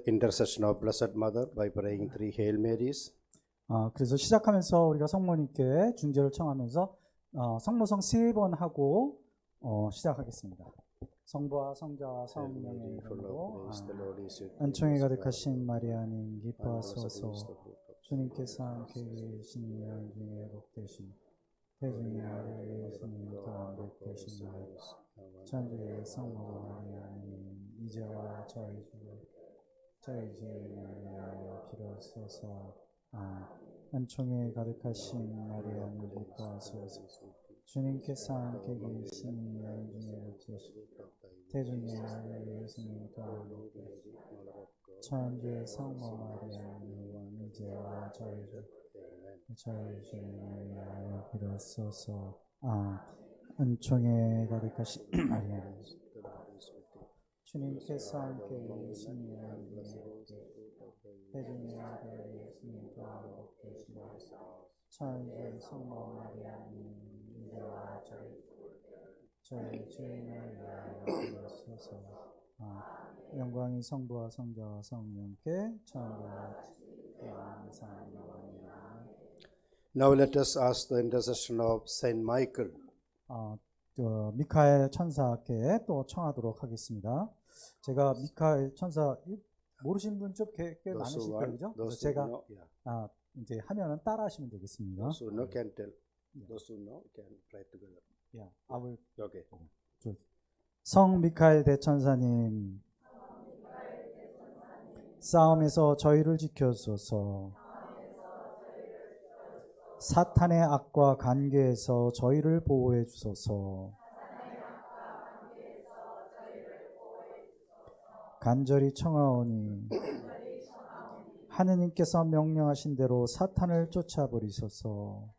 intercession of Blessed Mother by praying 3 Hail Marys. 그래서 시작하면서 우리가 성모님께 중재를 청하면서 성모성 3번 하고 시작하겠습니다. 성부와 성자와 성령의 이름으로 은총이 가득하신 마리아님 기뻐하소서. 주님께서 함께 계신 여인 중에 복되신 태중의 아래에 예수님과 복되신 천주의 성모 마리아님 이제와 저희 죄를 위하여 빌어주소서. 은총에 가득하신 마리아님 기뻐하소서. 주님께서 함께 계신 여인 중에 복되신 태중의 아래에 예수님과 복되신 천주의 성모 마리아님 이제와 저희 죄를 위하여 빌어주소서. 은총에 가득하신 마리아님 주님께서 함께 계신 여인 중에 태중의 아래에 예수님과 복되신 천주의 성모 마리아님 이제와 저희 죄를 위하여 빌어주소서. 영광이 성부와 성자와 성령께 처음과 Now let us ask the intercession of Saint Michael. 미카엘 천사께 또 청하도록 하겠습니다. 제가 미카엘 천사 모르시는 분 좀 꽤 많으실 거예요, 그죠? 그래서 제가 이제 하면은 따라하시면 되겠습니다. Those who know can tell. Those who know can try together. Yeah, I will. Okay. 성 미카엘 대천사님, 싸움에서 저희를 지켜주소서. 사탄의 악과 관계에서 저희를 보호해 주소서. 간절히 청하오니 하느님께서 명령하신 대로 사탄을 쫓아버리소서.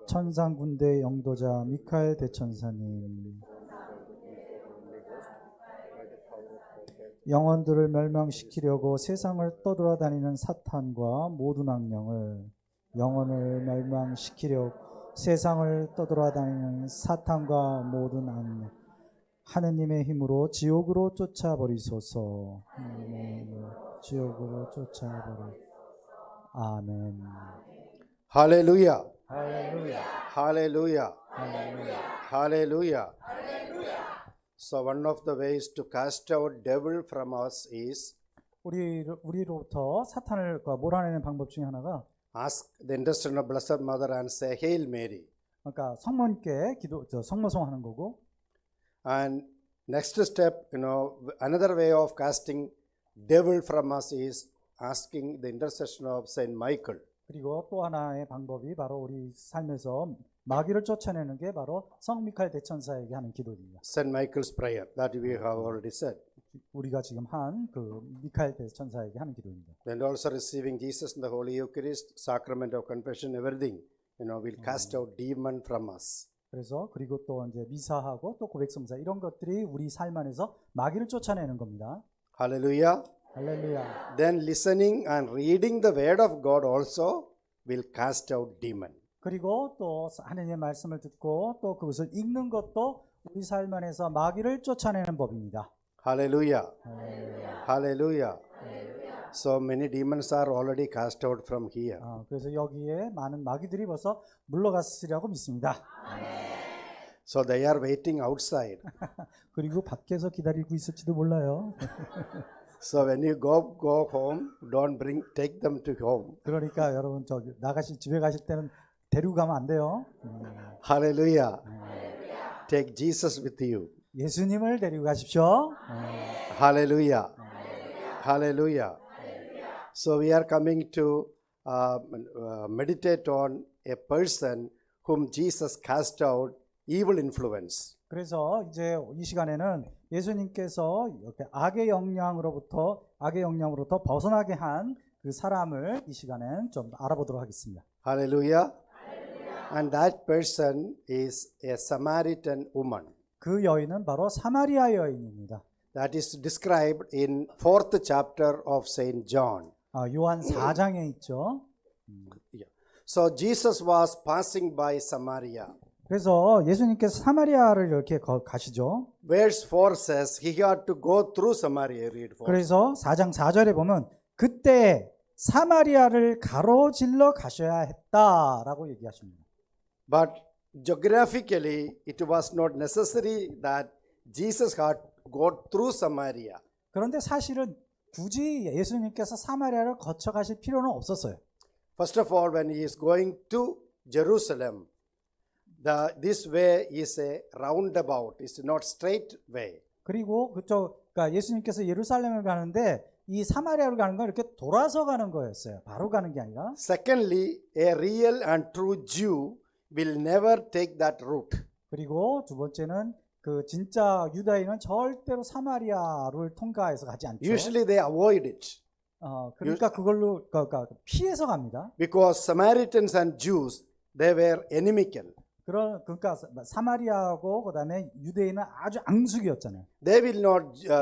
천상군대 영도자 미카엘 대천사님, 영혼들을 멸망시키려고 세상을 떠돌아다니는 사탄과 모든 악령을, 영혼을 멸망시키려고 세상을 떠돌아다니는 사탄과 모든 악령, 하느님의 힘으로 지옥으로 쫓아버리소서. 지옥으로 쫓아버리. 아멘. Hallelujah. 할렐루야. Hallelujah. 할렐루야. Hallelujah. So one of the ways to cast out devil from us is 우리로부터 사탄을 몰아내는 방법 중에 하나가 ask the intercession of Blessed Mother and say Hail Mary. 그러니까 성모님께 성모송 하는 거고. And next step, another way of casting devil from us is asking the intercession of Saint Michael. 그리고 또 하나의 방법이 바로 우리 삶에서 마귀를 쫓아내는 게 바로 성 미카엘 대천사에게 하는 기도입니다. Saint Michael's prayer that we have already said. 우리가 지금 한 그 미카엘 대천사에게 하는 기도입니다. And also receiving Jesus in the Holy Eucharist, sacrament of confession, everything, will cast out demon from us. 그래서 그리고 또 이제 미사하고 또 고백성사 이런 것들이 우리 삶 안에서 마귀를 쫓아내는 겁니다. Hallelujah. 할렐루야. Then listening and reading the word of God also will cast out demon. 그리고 또 하나님의 말씀을 듣고 또 그것을 읽는 것도 우리 삶 안에서 마귀를 쫓아내는 법입니다. Hallelujah. 할렐루야. Hallelujah. So many demons are already cast out from here. 그래서 여기에 많은 마귀들이 벌써 물러갔으리라고 믿습니다. So they are waiting outside. 그리고 밖에서 기다리고 있을지도 몰라요. So when you go home, don't take them to home. 그러니까 여러분 집에 가실 때는 데리고 가면 안 돼요. Hallelujah. Take Jesus with you. 예수님을 데리고 가십시오. Hallelujah. Hallelujah. So we are coming to meditate on a person whom Jesus cast out evil influence. 그래서 이제 이 시간에는 예수님께서 이렇게 악의 영향으로부터 벗어나게 한 그 사람을 이 시간엔 좀 알아보도록 하겠습니다. Hallelujah. And that person is a Samaritan woman. 그 여인은 바로 사마리아 여인입니다. That is described in 4th chapter of Saint John. 요한 4장에 있죠. So Jesus was passing by Samaria. 그래서 예수님께서 사마리아를 이렇게 가시죠. Verse 4 says he had to go through Samaria. Read 4. 그래서 4장 4절에 보면 그때 사마리아를 가로질러 가셔야 했다라고 얘기하십니다. But geographically, it was not necessary that Jesus had go through Samaria. 그런데 사실은 굳이 예수님께서 사마리아를 거쳐 가실 필요는 없었어요. First of all, when he is going to Jerusalem, this way is a roundabout. It's not straight way. 그리고 그러니까 예수님께서 예루살렘을 가는데 이 사마리아로 가는 건 이렇게 돌아서 가는 거였어요. 바로 가는 게 아니라. Secondly, a real and true Jew will never take that route. 그리고 두 번째는 그 진짜 유다인은 절대로 사마리아를 통과해서 가지 않죠. Usually they avoid it. 그러니까 그걸로 그러니까 피해서 갑니다. Because Samaritans and Jews, they were inimical. 그러니까 사마리아하고 그다음에 유대인은 아주 앙숙이었잖아요.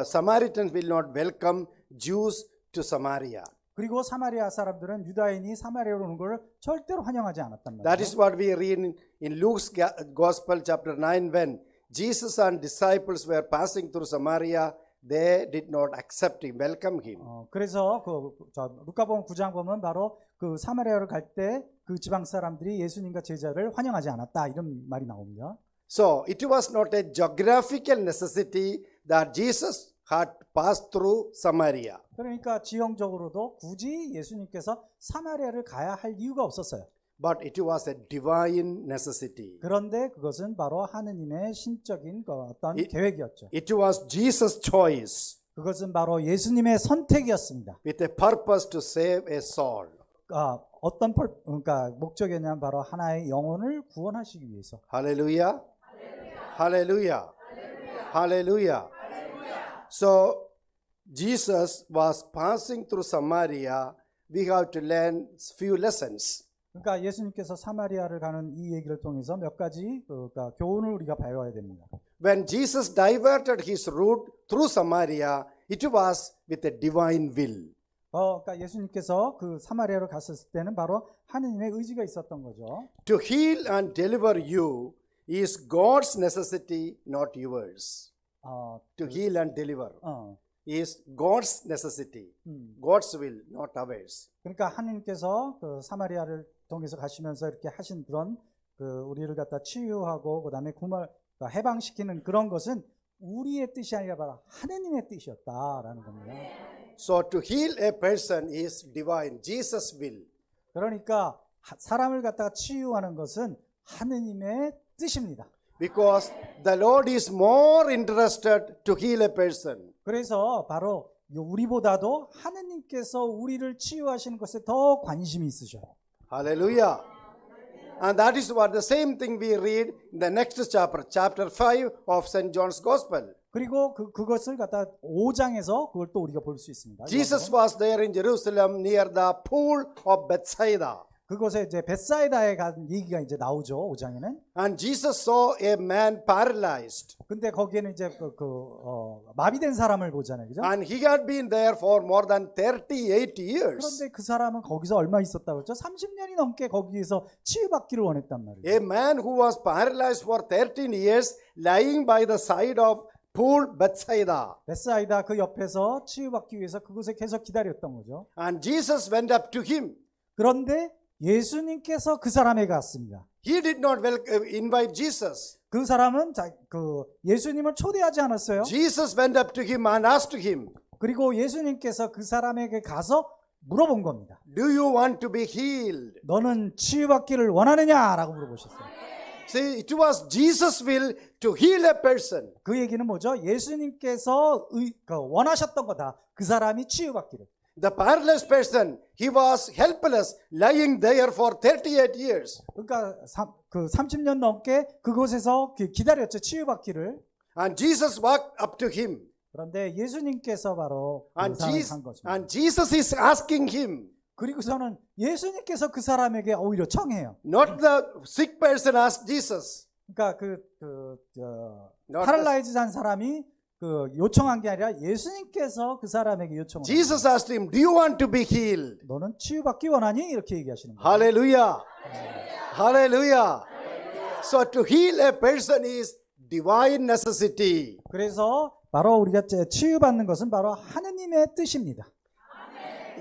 Samaritans will not welcome Jews to Samaria. 그리고 사마리아 사람들은 유다인이 사마리아로 오는 걸 절대로 환영하지 않았단 말이에요. That is what we read in Luke's Gospel chapter 9 when Jesus and disciples were passing through Samaria. They did not accept him, welcome him. 그래서 루카복음 9장 보면 바로 그 사마리아를 갈 때 그 지방 사람들이 예수님과 제자를 환영하지 않았다 이런 말이 나옵니다. So it was not a geographical necessity that Jesus had passed through Samaria. 그러니까 지형적으로도 굳이 예수님께서 사마리아를 가야 할 이유가 없었어요. But it was a divine necessity. 그런데 그것은 바로 하느님의 신적인 어떤 계획이었죠. It was Jesus' choice. 그것은 바로 예수님의 선택이었습니다. With a purpose to save a soul. 어떤 그러니까 목적이냐면 바로 하나의 영혼을 구원하시기 위해서. Hallelujah. Hallelujah. Hallelujah. So Jesus was passing through Samaria. We have to learn few lessons. 그러니까 예수님께서 사마리아를 가는 이 얘기를 통해서 몇 가지 그러니까 교훈을 우리가 배워야 됩니다. When Jesus diverted his route through Samaria, it was with a divine will. 그러니까 예수님께서 그 사마리아로 갔었을 때는 바로 하느님의 의지가 있었던 거죠. To heal and deliver you is God's necessity, not yours. To heal and deliver is God's necessity, God's will, not ours. 그러니까 하느님께서 그 사마리아를 통해서 가시면서 이렇게 하신 그런 그 우리를 갖다 치유하고 그다음에 해방시키는 그런 것은 우리의 뜻이 아니라 바로 하느님의 뜻이었다라는 겁니다. So to heal a person is divine, Jesus' will. 그러니까 사람을 갖다가 치유하는 것은 하느님의 뜻입니다. Because the Lord is more interested to heal a person. 그래서 바로 우리보다도 하느님께서 우리를 치유하시는 것에 더 관심이 있으셔요. Hallelujah. And that is what the same thing we read in the next chapter, chapter 5 of St. John's Gospel. 그리고 그것을 갖다 5장에서 그걸 또 우리가 볼 수 있습니다. Jesus was there in Jerusalem near the pool of Bethsaida. 그곳에 이제 벳사이다에 간 얘기가 이제 나오죠. 5장에는. And Jesus saw a man paralyzed. 근데 거기에는 이제 마비된 사람을 보잖아요. 그죠? And he had been there for more than 38 years. 그런데 그 사람은 거기서 얼마 있었다고 그랬죠? 30년이 넘게 거기에서 치유받기를 원했단 말이에요. A man who was paralyzed for 13 years lying by the side of pool Bethsaida. 벳사이다 그 옆에서 치유받기 위해서 그곳에 계속 기다렸던 거죠. And Jesus went up to him. 그런데 예수님께서 그 사람에게 갔습니다. He did not invite Jesus. 그 사람은 예수님을 초대하지 않았어요. Jesus went up to him and asked him. 그리고 예수님께서 그 사람에게 가서 물어본 겁니다. Do you want to be healed? 너는 치유받기를 원하느냐라고 물어보셨어요. See, it was Jesus' will to heal a person. 그 얘기는 뭐죠? 예수님께서 원하셨던 거다. 그 사람이 치유받기를. The paralyzed person, he was helpless, lying there for 38 years. 그러니까 그 30년 넘게 그곳에서 기다렸죠. 치유받기를. And Jesus walked up to him. 그런데 예수님께서 바로 그 사람을 간 거죠. And Jesus is asking him. 그리고서는 예수님께서 그 사람에게 오히려 청해요. Not the sick person asked Jesus. 그러니까 파랄라이즈한 사람이 요청한 게 아니라 예수님께서 그 사람에게 요청을. Jesus asked him, "Do you want to be healed?" 너는 치유받기 원하니? 이렇게 얘기하시는 거예요. Hallelujah. Hallelujah. So to heal a person is divine necessity. 그래서 바로 우리가 치유받는 것은 바로 하느님의 뜻입니다.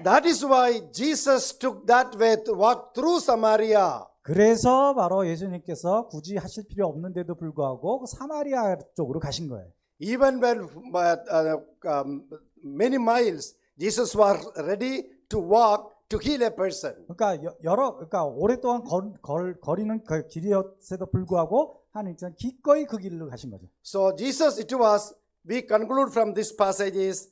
That is why Jesus took that way to walk through Samaria. 그래서 바로 예수님께서 굳이 하실 필요 없는데도 불구하고 사마리아 쪽으로 가신 거예요. Even when many miles, Jesus was ready to walk to heal a person. 그러니까 오랫동안 거리는 그 길이었에도 불구하고 하나님께서 기꺼이 그 길로 가신 거죠. So Jesus, it was, we conclude from this passage is,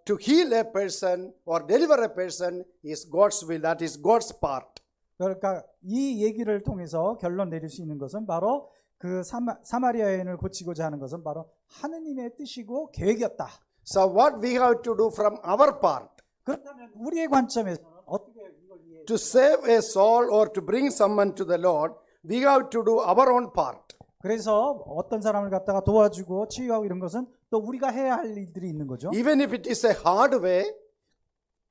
to heal a person or deliver a person is God's will. That is God's part. 그러니까 이 얘기를 통해서 결론 내릴 수 있는 것은 바로 그 사마리아 여인을 고치고자 하는 것은 바로 하느님의 뜻이고 계획이었다. So what we have to do from our part 그렇다면 우리의 관점에서는 어떻게 이걸 이해해? to save a soul or to bring someone to the Lord, we have to do our own part. 그래서 어떤 사람을 갖다가 도와주고 치유하고 이런 것은 또 우리가 해야 할 일들이 있는 거죠. Even if it is a hard way,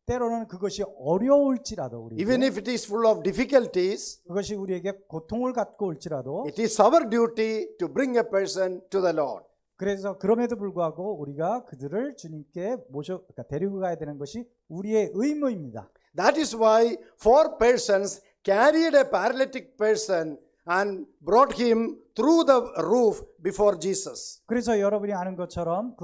때로는 그것이 어려울지라도 우리 even if it is full of difficulties, 그것이 우리에게 고통을 갖고 올지라도 it is our duty to bring a person to the Lord. 그래서 그럼에도 불구하고 우리가 그들을 주님께 그러니까 데리고 가야 되는 것이 우리의 의무입니다. That is why 4 persons carried a paralytic person and brought him through the roof before Jesus. 그래서 여러분이 아는 것처럼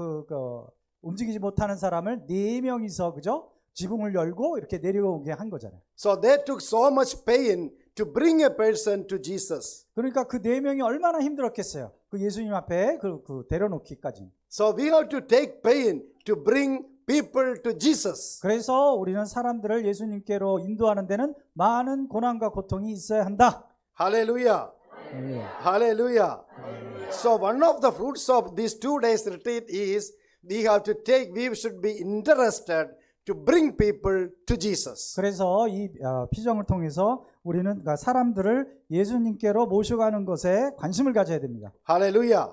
움직이지 못하는 사람을 4명이서 그죠? 지붕을 열고 이렇게 내려오게 한 거잖아요. So they took so much pain to bring a person to Jesus. 그러니까 그 4명이 얼마나 힘들었겠어요. 그 예수님 앞에 그 데려놓기까지. So we have to take pain to bring people to Jesus. 그래서 우리는 사람들을 예수님께로 인도하는 데는 많은 고난과 고통이 있어야 한다. Hallelujah. Hallelujah. So one of the fruits of these 2 days retreat is we should be interested to bring people to Jesus. 그래서 이 피정을 통해서 우리는 사람들을 예수님께로 모셔가는 것에 관심을 가져야 됩니다. Hallelujah.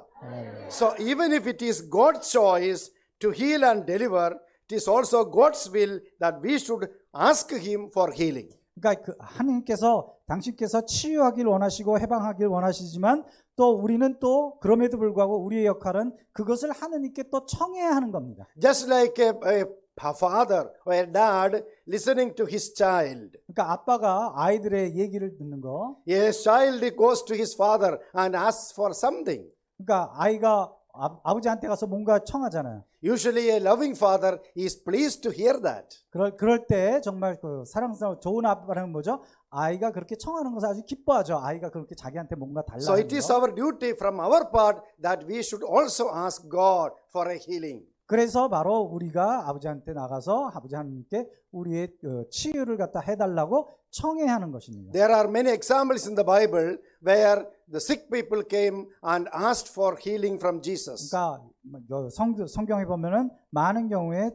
So even if it is God's choice to heal and deliver, it is also God's will that we should ask Him for healing. 그러니까 하나님께서 당신께서 치유하길 원하시고 해방하길 원하시지만 또 우리는 또 그럼에도 불구하고 우리의 역할은 그것을 하나님께 또 청해야 하는 겁니다. Just like a father or a dad listening to his child. 그러니까 아빠가 아이들의 얘기를 듣는 거. A child goes to his father and asks for something. 그러니까 아이가 아버지한테 가서 뭔가 청하잖아요. Usually a loving father is pleased to hear that. 그럴 때 정말 사랑스러운 좋은 아빠는 뭐죠? 아이가 그렇게 청하는 것을 아주 기뻐하죠. 아이가 그렇게 자기한테 뭔가 달라는 So it is our duty from our part that we should also ask God for a healing. 그래서 바로 우리가 아버지한테 나가서 아버지 하나님께 우리의 치유를 갖다 해달라고 청해야 하는 것입니다. There are many examples in the Bible where the sick people came and asked for healing from Jesus. 그러니까 성경에 보면은 많은 경우에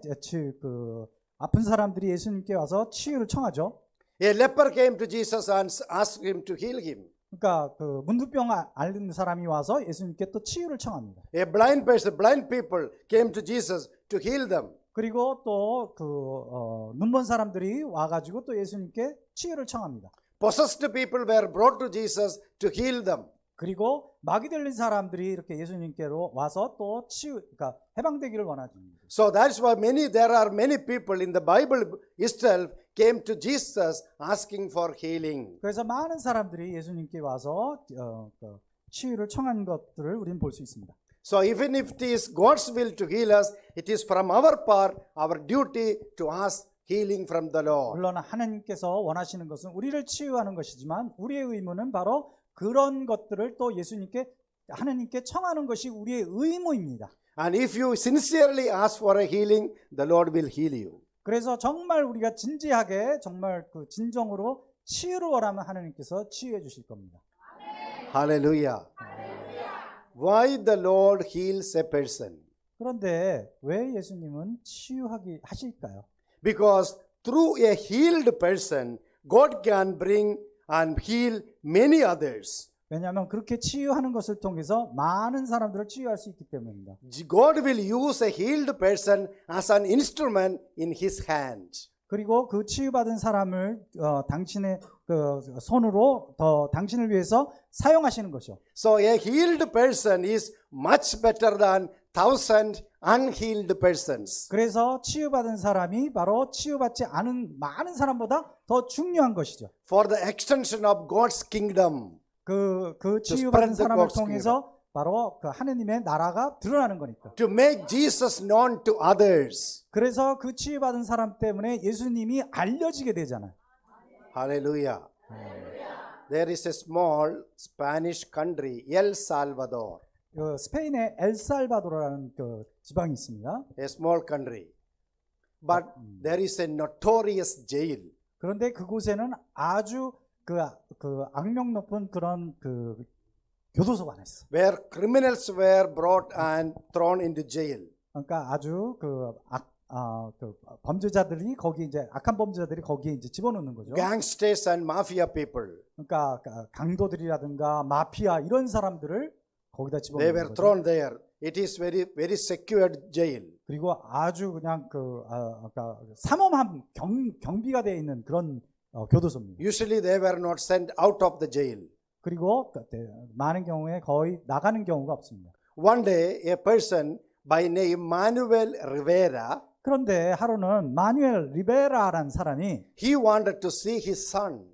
아픈 사람들이 예수님께 와서 치유를 청하죠. A leper came to Jesus and asked him to heal him. 그러니까 문둥병 앓는 사람이 와서 예수님께 또 치유를 청합니다. A blind person, blind people came to Jesus to heal them. 그리고 또 눈먼 사람들이 와가지고 또 예수님께 치유를 청합니다. Possessed people were brought to Jesus to heal them. 그리고 마귀 들린 사람들이 이렇게 예수님께로 와서 또 그러니까 해방되기를 원하죠. So that's why there are many people in the Bible itself came to Jesus asking for healing. 그래서 많은 사람들이 예수님께 와서 치유를 청한 것들을 우리는 볼 수 있습니다. So even if it is God's will to heal us, it is from our part, our duty to ask healing from the Lord. 물론 하나님께서 원하시는 것은 우리를 치유하는 것이지만 우리의 의무는 바로 그런 것들을 또 하나님께 청하는 것이 우리의 의무입니다. And if you sincerely ask for a healing, the Lord will heal you. 그래서 정말 우리가 진지하게 정말 진정으로 치유를 원하면 하나님께서 치유해 주실 겁니다. Hallelujah. Why the Lord heals a person? 그런데 왜 예수님은 하실까요? Because through a healed person, God can bring and heal many others. 왜냐하면 그렇게 치유하는 것을 통해서 많은 사람들을 치유할 수 있기 때문입니다. God will use a healed person as an instrument in His hand. 그리고 그 치유받은 사람을 당신의 그 손으로 더 당신을 위해서 사용하시는 거죠. So a healed person is much better than 1,000 unhealed persons. 그래서 치유받은 사람이 바로 치유받지 않은 많은 사람보다 더 중요한 것이죠. For the extension of God's kingdom. 그 spread 치유받은 the 사람을 God's 통해서 바로 그 하느님의 나라가 드러나는 거니까. To make Jesus known to others. 그래서 그 치유받은 사람 때문에 예수님이 알려지게 되잖아요. Hallelujah. There is a small Spanish country, El Salvador. 그 스페인의 엘살바도르라는 그 지방이 있습니다. A small country. But there is a notorious jail. 그런데 그곳에는 아주 그 악명 높은 그런 그 교도소가 하나 있어. Where criminals were brought and thrown into jail. 그러니까 아주 그 범죄자들이 거기 이제 악한 범죄자들이 거기에 이제 집어넣는 거죠. Gangsters and mafia people. 그러니까 강도들이라든가 마피아 이런 사람들을 거기다 They 집어넣는 were 거죠. thrown there. It is very secured jail. 그리고 아주 그냥 그러니까 삼엄한 경비가 되어 있는 그런 교도소입니다. Usually they were not sent out of the jail. 그리고 많은 경우에 거의 나가는 경우가 없습니다. One day a person by name Manuel Rivera, 그런데 하루는 마누엘 리베라라는 사람이 he wanted to see his son.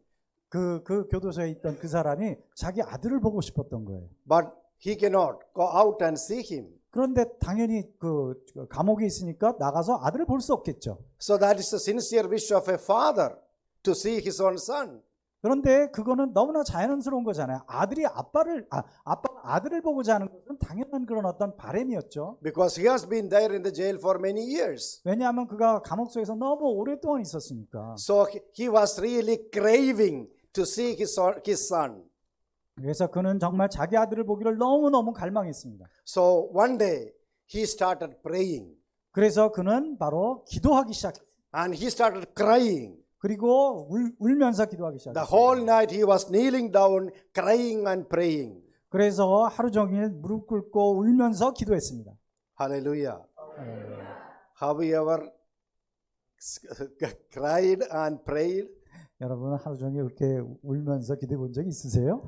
그 교도소에 있던 그 사람이 자기 아들을 보고 싶었던 거예요. But he cannot go out and see him. 그런데 당연히 그 감옥에 있으니까 나가서 아들을 볼 수 없겠죠. So that is the sincere wish of a father to see his own son. 그런데 그거는 너무나 자연스러운 거잖아요. 아빠가 아들을 보고자 하는 것은 당연한 그런 어떤 바람이었죠. Because he has been there in the jail for many years. 왜냐하면 그가 감옥 속에서 너무 오랫동안 있었으니까. So he was really craving to see his son. 그래서 그는 정말 자기 아들을 보기를 너무너무 갈망했습니다. So one day he started praying. 그래서 그는 바로 기도하기 시작했어요. And he started crying. 그리고 울면서 기도하기 The 시작했어요. whole night he was kneeling down, crying and praying. 그래서 하루 종일 무릎 꿇고 울면서 기도했습니다. Hallelujah. Have you ever cried and prayed? 여러분 하루 종일 이렇게 울면서 기도해 본 적 있으세요?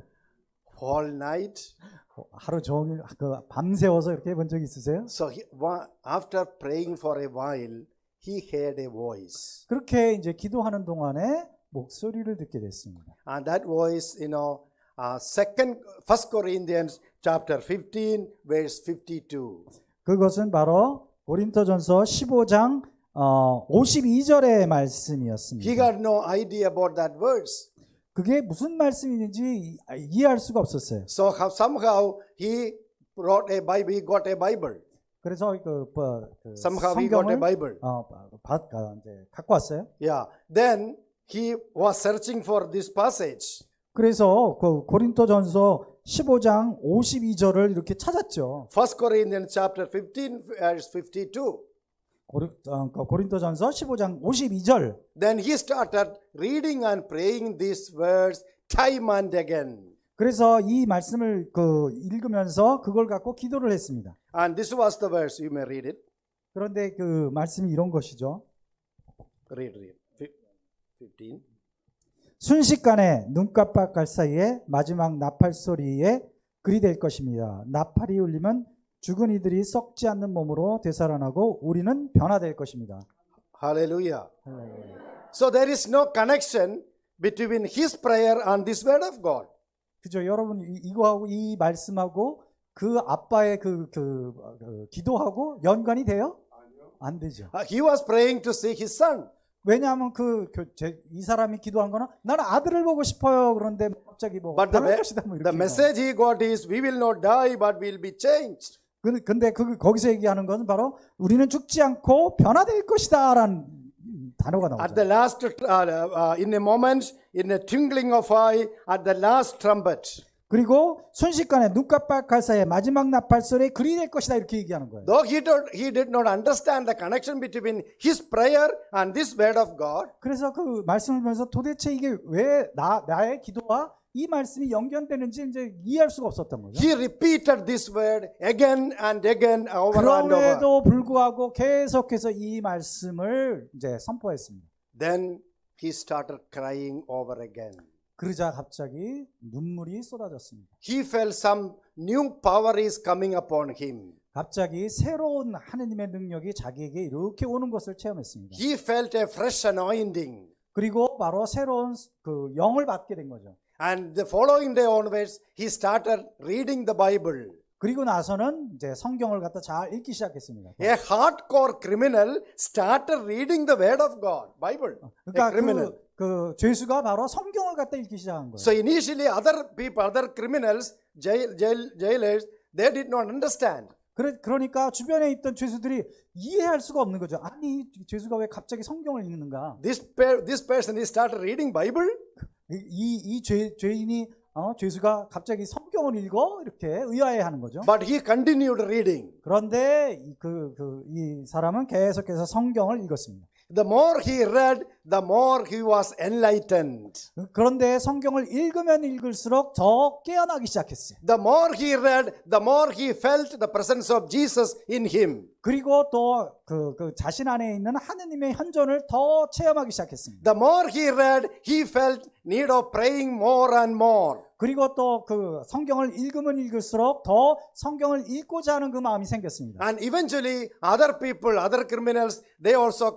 Whole night? 하루 종일 밤새워서 이렇게 해본 적 있으세요? So after praying for a while, he heard a voice. 그렇게 이제 기도하는 동안에 목소리를 듣게 됐습니다. And that voice, First Corinthians chapter 15, verse 52. 그것은 바로 고린도전서 15장 52절의 말씀이었습니다. He got no idea about that verse. 그게 무슨 말씀인지 이해할 수가 없었어요. So somehow he got a Bible. 그래서 Somehow he got a 성경을 Bible. 이제 갖고 왔어요. Yeah. Then he was searching for this passage. 그래서 그 고린도전서 15장 52절을 이렇게 찾았죠. First Corinthians chapter 15, verse 52. 고린도전서 15장 52절. Then he started reading and praying these words time and again. 그래서 이 말씀을 읽으면서 그걸 갖고 기도를 했습니다. And this was the verse. You may read it. 그런데 그 말씀이 이런 것이죠. Read. 15. 순식간에 눈깜빡할 사이에 마지막 나팔 소리에 그리 될 것입니다. 나팔이 울리면 죽은 이들이 썩지 않는 몸으로 되살아나고 우리는 변화될 것입니다. Hallelujah. So there is no connection between his prayer and this word of God. 그죠? 여러분 이거하고 이 말씀하고 그 아빠의 기도하고 연관이 돼요? 안 되죠. He was praying to see his son. 왜냐하면 이 사람이 기도한 거는 나는 아들을 보고 싶어요. 그런데 갑자기 But 변할 것이다 뭐 the 이렇게. message he got is we will not die but will be changed. 근데 거기서 얘기하는 것은 바로 우리는 죽지 않고 변화될 것이다라는 단어가 At the 나오죠. last, in a moment, in a twinkling of eye, at the last trumpet. 그리고 순식간에 눈깜빡할 사이에 마지막 나팔 소리에 그리 될 것이다 이렇게 얘기하는 거예요. Though he did not understand the connection between his prayer and this word of God, 그래서 그 말씀을 보면서 도대체 이게 왜 나의 기도와 이 말씀이 연결되는지 이제 이해할 수가 없었던 거죠. he repeated this word again and again over and over. 그럼에도 불구하고 계속해서 이 말씀을 이제 선포했습니다. Then he started crying over again. 그러자 갑자기 눈물이 쏟아졌습니다. He felt some new power is coming upon him. 갑자기 새로운 하느님의 능력이 자기에게 이렇게 오는 것을 체험했습니다. He felt a fresh anointing. 그리고 바로 새로운 그 영을 받게 된 거죠. And the following day onwards, he started reading the Bible. 그리고 나서는 이제 성경을 갖다 잘 읽기 시작했습니다. A hardcore criminal started reading the Word of God, Bible. A 그러니까 criminal. 그 죄수가 바로 성경을 갖다 읽기 시작한 거예요. So initially, other people, other criminals, jailers, they did not understand. 그러니까 주변에 있던 죄수들이 이해할 수가 없는 거죠. 아니, 죄수가 왜 갑자기 성경을 읽는가? This person, he started reading Bible. 이 죄인이 죄수가 갑자기 성경을 읽어 이렇게 의아해하는 거죠. But he continued reading. 그런데 이 사람은 계속해서 성경을 읽었습니다. The more he read, the more he was enlightened. 그런데 성경을 읽으면 읽을수록 더 깨어나기 시작했어요. The more he read, the more he felt the presence of Jesus in him. 그리고 또 그 자신 안에 있는 하느님의 현존을 더 체험하기 시작했습니다. The more he read, he felt need of praying more and more. 그리고 또 그 성경을 읽으면 읽을수록 더 성경을 읽고자 하는 그 마음이 생겼습니다. And eventually, other people, other criminals, they also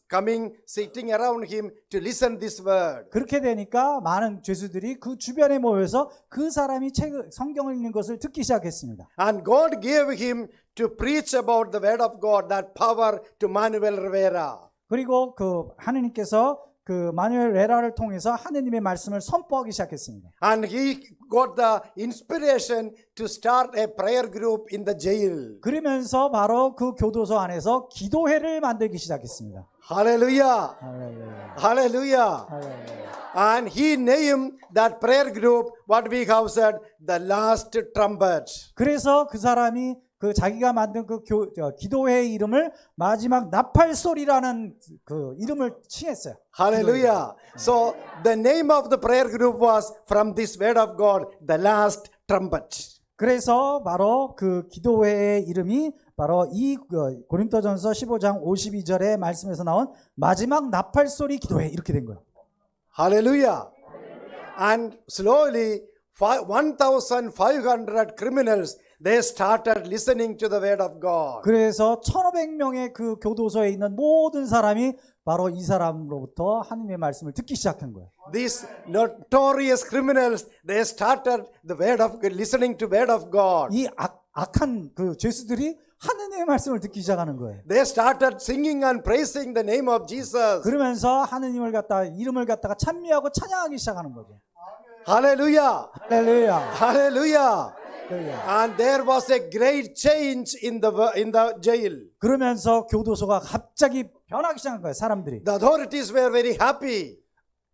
coming, sitting around him to listen this word. 그렇게 되니까 많은 죄수들이 그 주변에 모여서 그 사람이 성경을 읽는 것을 듣기 시작했습니다. And God gave him to preach about the word of God, that power to Manuel Rivera. 그리고 그 하느님께서 그 마누엘 레라를 통해서 하느님의 말씀을 선포하기 시작했습니다. And he got the inspiration to start a prayer group in the jail. 그러면서 바로 그 교도소 안에서 기도회를 만들기 시작했습니다. Hallelujah. 할렐루야. Hallelujah. 할렐루야. And he named that prayer group what we have said, the last trumpet. 그래서 그 사람이 그 자기가 만든 그 기도회의 이름을 마지막 나팔 소리라는 그 이름을 칭했어요. Hallelujah. So the name of the prayer group was from this word of God, the last trumpet. 그래서 바로 그 기도회의 이름이 바로 이 고린도전서 15장 52절의 말씀에서 나온 마지막 나팔 소리 기도회 이렇게 된 거예요. Hallelujah. And slowly 1,500 criminals, they started listening to the word of God. 그래서 1,500명의 그 교도소에 있는 모든 사람이 바로 이 사람으로부터 하나님의 말씀을 듣기 시작한 거예요. These notorious criminals, they started listening to word of God. 이 악한 그 죄수들이 하나님의 말씀을 듣기 시작하는 거예요. They started singing and praising the name of Jesus. 그러면서 하나님을 이름을 갖다가 찬미하고 찬양하기 시작하는 거죠. Hallelujah. 할렐루야. Hallelujah. And there was a great change in the jail. 그러면서 교도소가 갑자기 변하기 시작한 거예요, 사람들이. The authorities were very happy.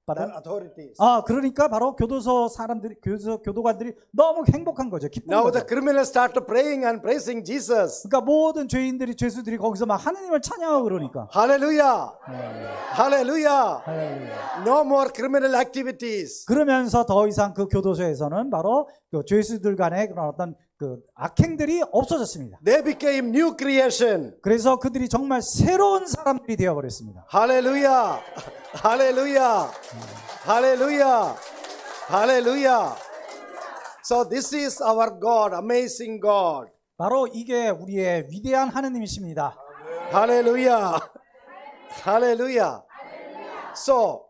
The authorities. 그러니까 바로 교도소 사람들이, 교도관들이 너무 행복한 거죠. 기쁜 Now 거죠. the criminals started praying and praising Jesus. 그러니까 모든 죄수들이 거기서 막 하느님을 찬양하고 그러니까. Hallelujah. Hallelujah. 할렐루야. No more criminal activities. 그러면서 더 이상 그 교도소에서는 바로 그 죄수들 간의 그런 어떤 그 악행들이 없어졌습니다. They became new creation. 그래서 그들이 정말 새로운 사람들이 되어버렸습니다. Hallelujah. Hallelujah. Hallelujah. Hallelujah. So this is our God, amazing God. 바로 이게 우리의 위대한 하느님이십니다. Hallelujah. Hallelujah. So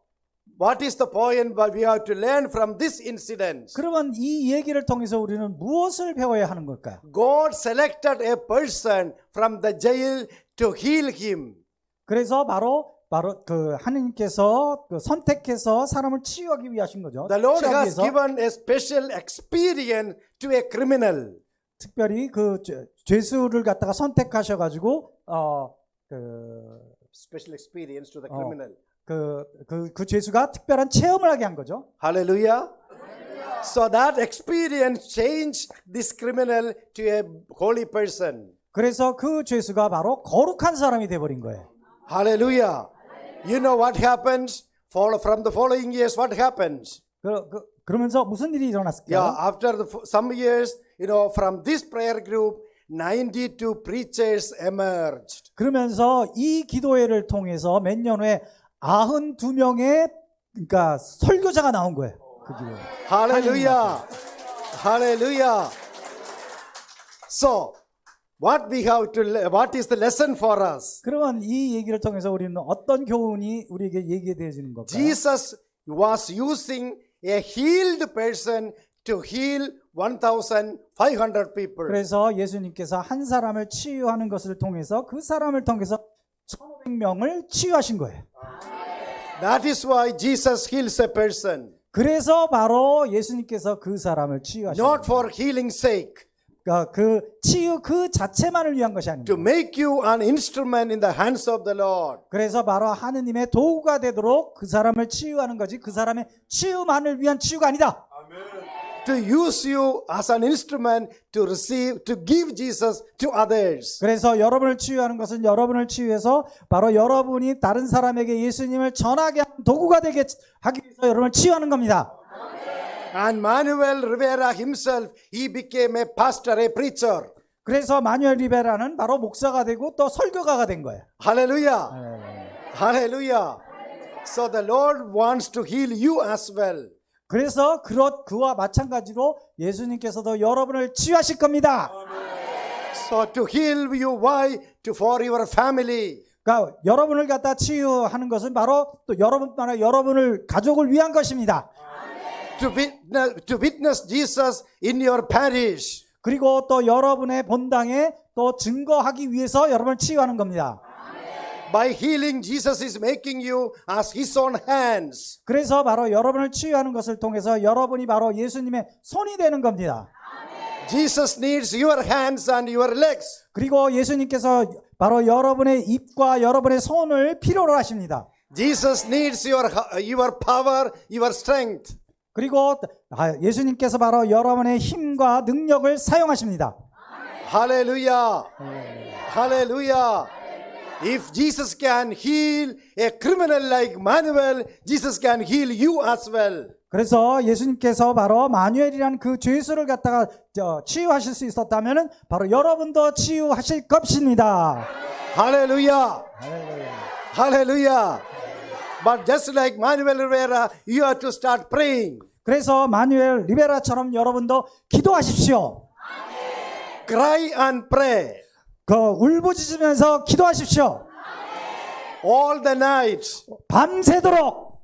what is the point that we have to learn from this incident? 그러면 이 얘기를 통해서 우리는 무엇을 배워야 하는 걸까요? God selected a person from the jail to heal him. 그래서 바로 그 하느님께서 그 선택해서 사람을 치유하기 위하신 거죠. The Lord 치유하기 has 위해서. given a special experience to a criminal. 특별히 그 죄수를 갖다가 선택하셔 가지고 Special experience to the criminal. 그 죄수가 특별한 체험을 하게 한 거죠. Hallelujah. So that experience changed this criminal to a holy person. 그래서 그 죄수가 바로 거룩한 사람이 돼 버린 거예요. Hallelujah. You know what happens? From the following years, what happens? 그러면서 무슨 일이 일어났을까요? Yeah, after some years, from this prayer group, 92 preachers emerged. 그러면서 이 기도회를 통해서 몇 년 후에 92명의 그러니까 설교자가 나온 거예요. 그 기도. Hallelujah. Hallelujah. So, what is the lesson for us? 그러면 이 얘기를 통해서 우리는 어떤 교훈이 우리에게 얘기되어지는 걸까요? Jesus was using a healed person to heal 1,500 people. 그래서 예수님께서 한 사람을 치유하는 것을 통해서 그 사람을 통해서 1,500명을 치유하신 거예요. That is why Jesus heals a person. 그래서 바로 예수님께서 그 사람을 치유하신 거예요. Not for healing's sake. 그러니까 그 치유 그 자체만을 위한 것이 아닙니다. To make you an instrument in the hands of the Lord. 그래서 바로 하느님의 도구가 되도록 그 사람을 치유하는 거지 그 사람의 치유만을 위한 치유가 아니다. To use you as an instrument to give Jesus to others. 그래서 여러분을 치유하는 것은 여러분을 치유해서 바로 여러분이 다른 사람에게 예수님을 전하게 하는 도구가 되게 하기 위해서 여러분을 치유하는 겁니다. And Manuel Rivera himself, he became a pastor, a preacher. 그래서 마누엘 리베라는 바로 목사가 되고 또 설교가가 된 거예요. Hallelujah. Hallelujah. So the Lord wants to heal you as well. 그래서 그와 마찬가지로 예수님께서도 여러분을 치유하실 겁니다. So to heal you, why? For your family. 그러니까 여러분을 갖다 치유하는 것은 바로 또 여러분뿐만 아니라 여러분을 가족을 위한 것입니다. To witness Jesus in your parish. 그리고 또 여러분의 본당에 또 증거하기 위해서 여러분을 치유하는 겁니다. By healing, Jesus is making you as His own hands. 그래서 바로 여러분을 치유하는 것을 통해서 여러분이 바로 예수님의 손이 되는 겁니다. Jesus needs your hands and your legs. 그리고 예수님께서 바로 여러분의 입과 여러분의 손을 필요로 하십니다. Jesus needs your power, your strength. 그리고 예수님께서 바로 여러분의 힘과 능력을 사용하십니다. Hallelujah. Hallelujah. If Jesus can heal a criminal like Manuel, Jesus can heal you as well. 그래서 예수님께서 바로 마누엘이라는 그 죄수를 갖다가 치유하실 수 있었다면은 바로 여러분도 치유하실 것입니다. Hallelujah. Hallelujah. But just like Manuel Rivera, you have to start praying. 그래서 마누엘 리베라처럼 여러분도 기도하십시오. Cry and pray. 울부짖으면서 기도하십시오. All the night. 밤새도록.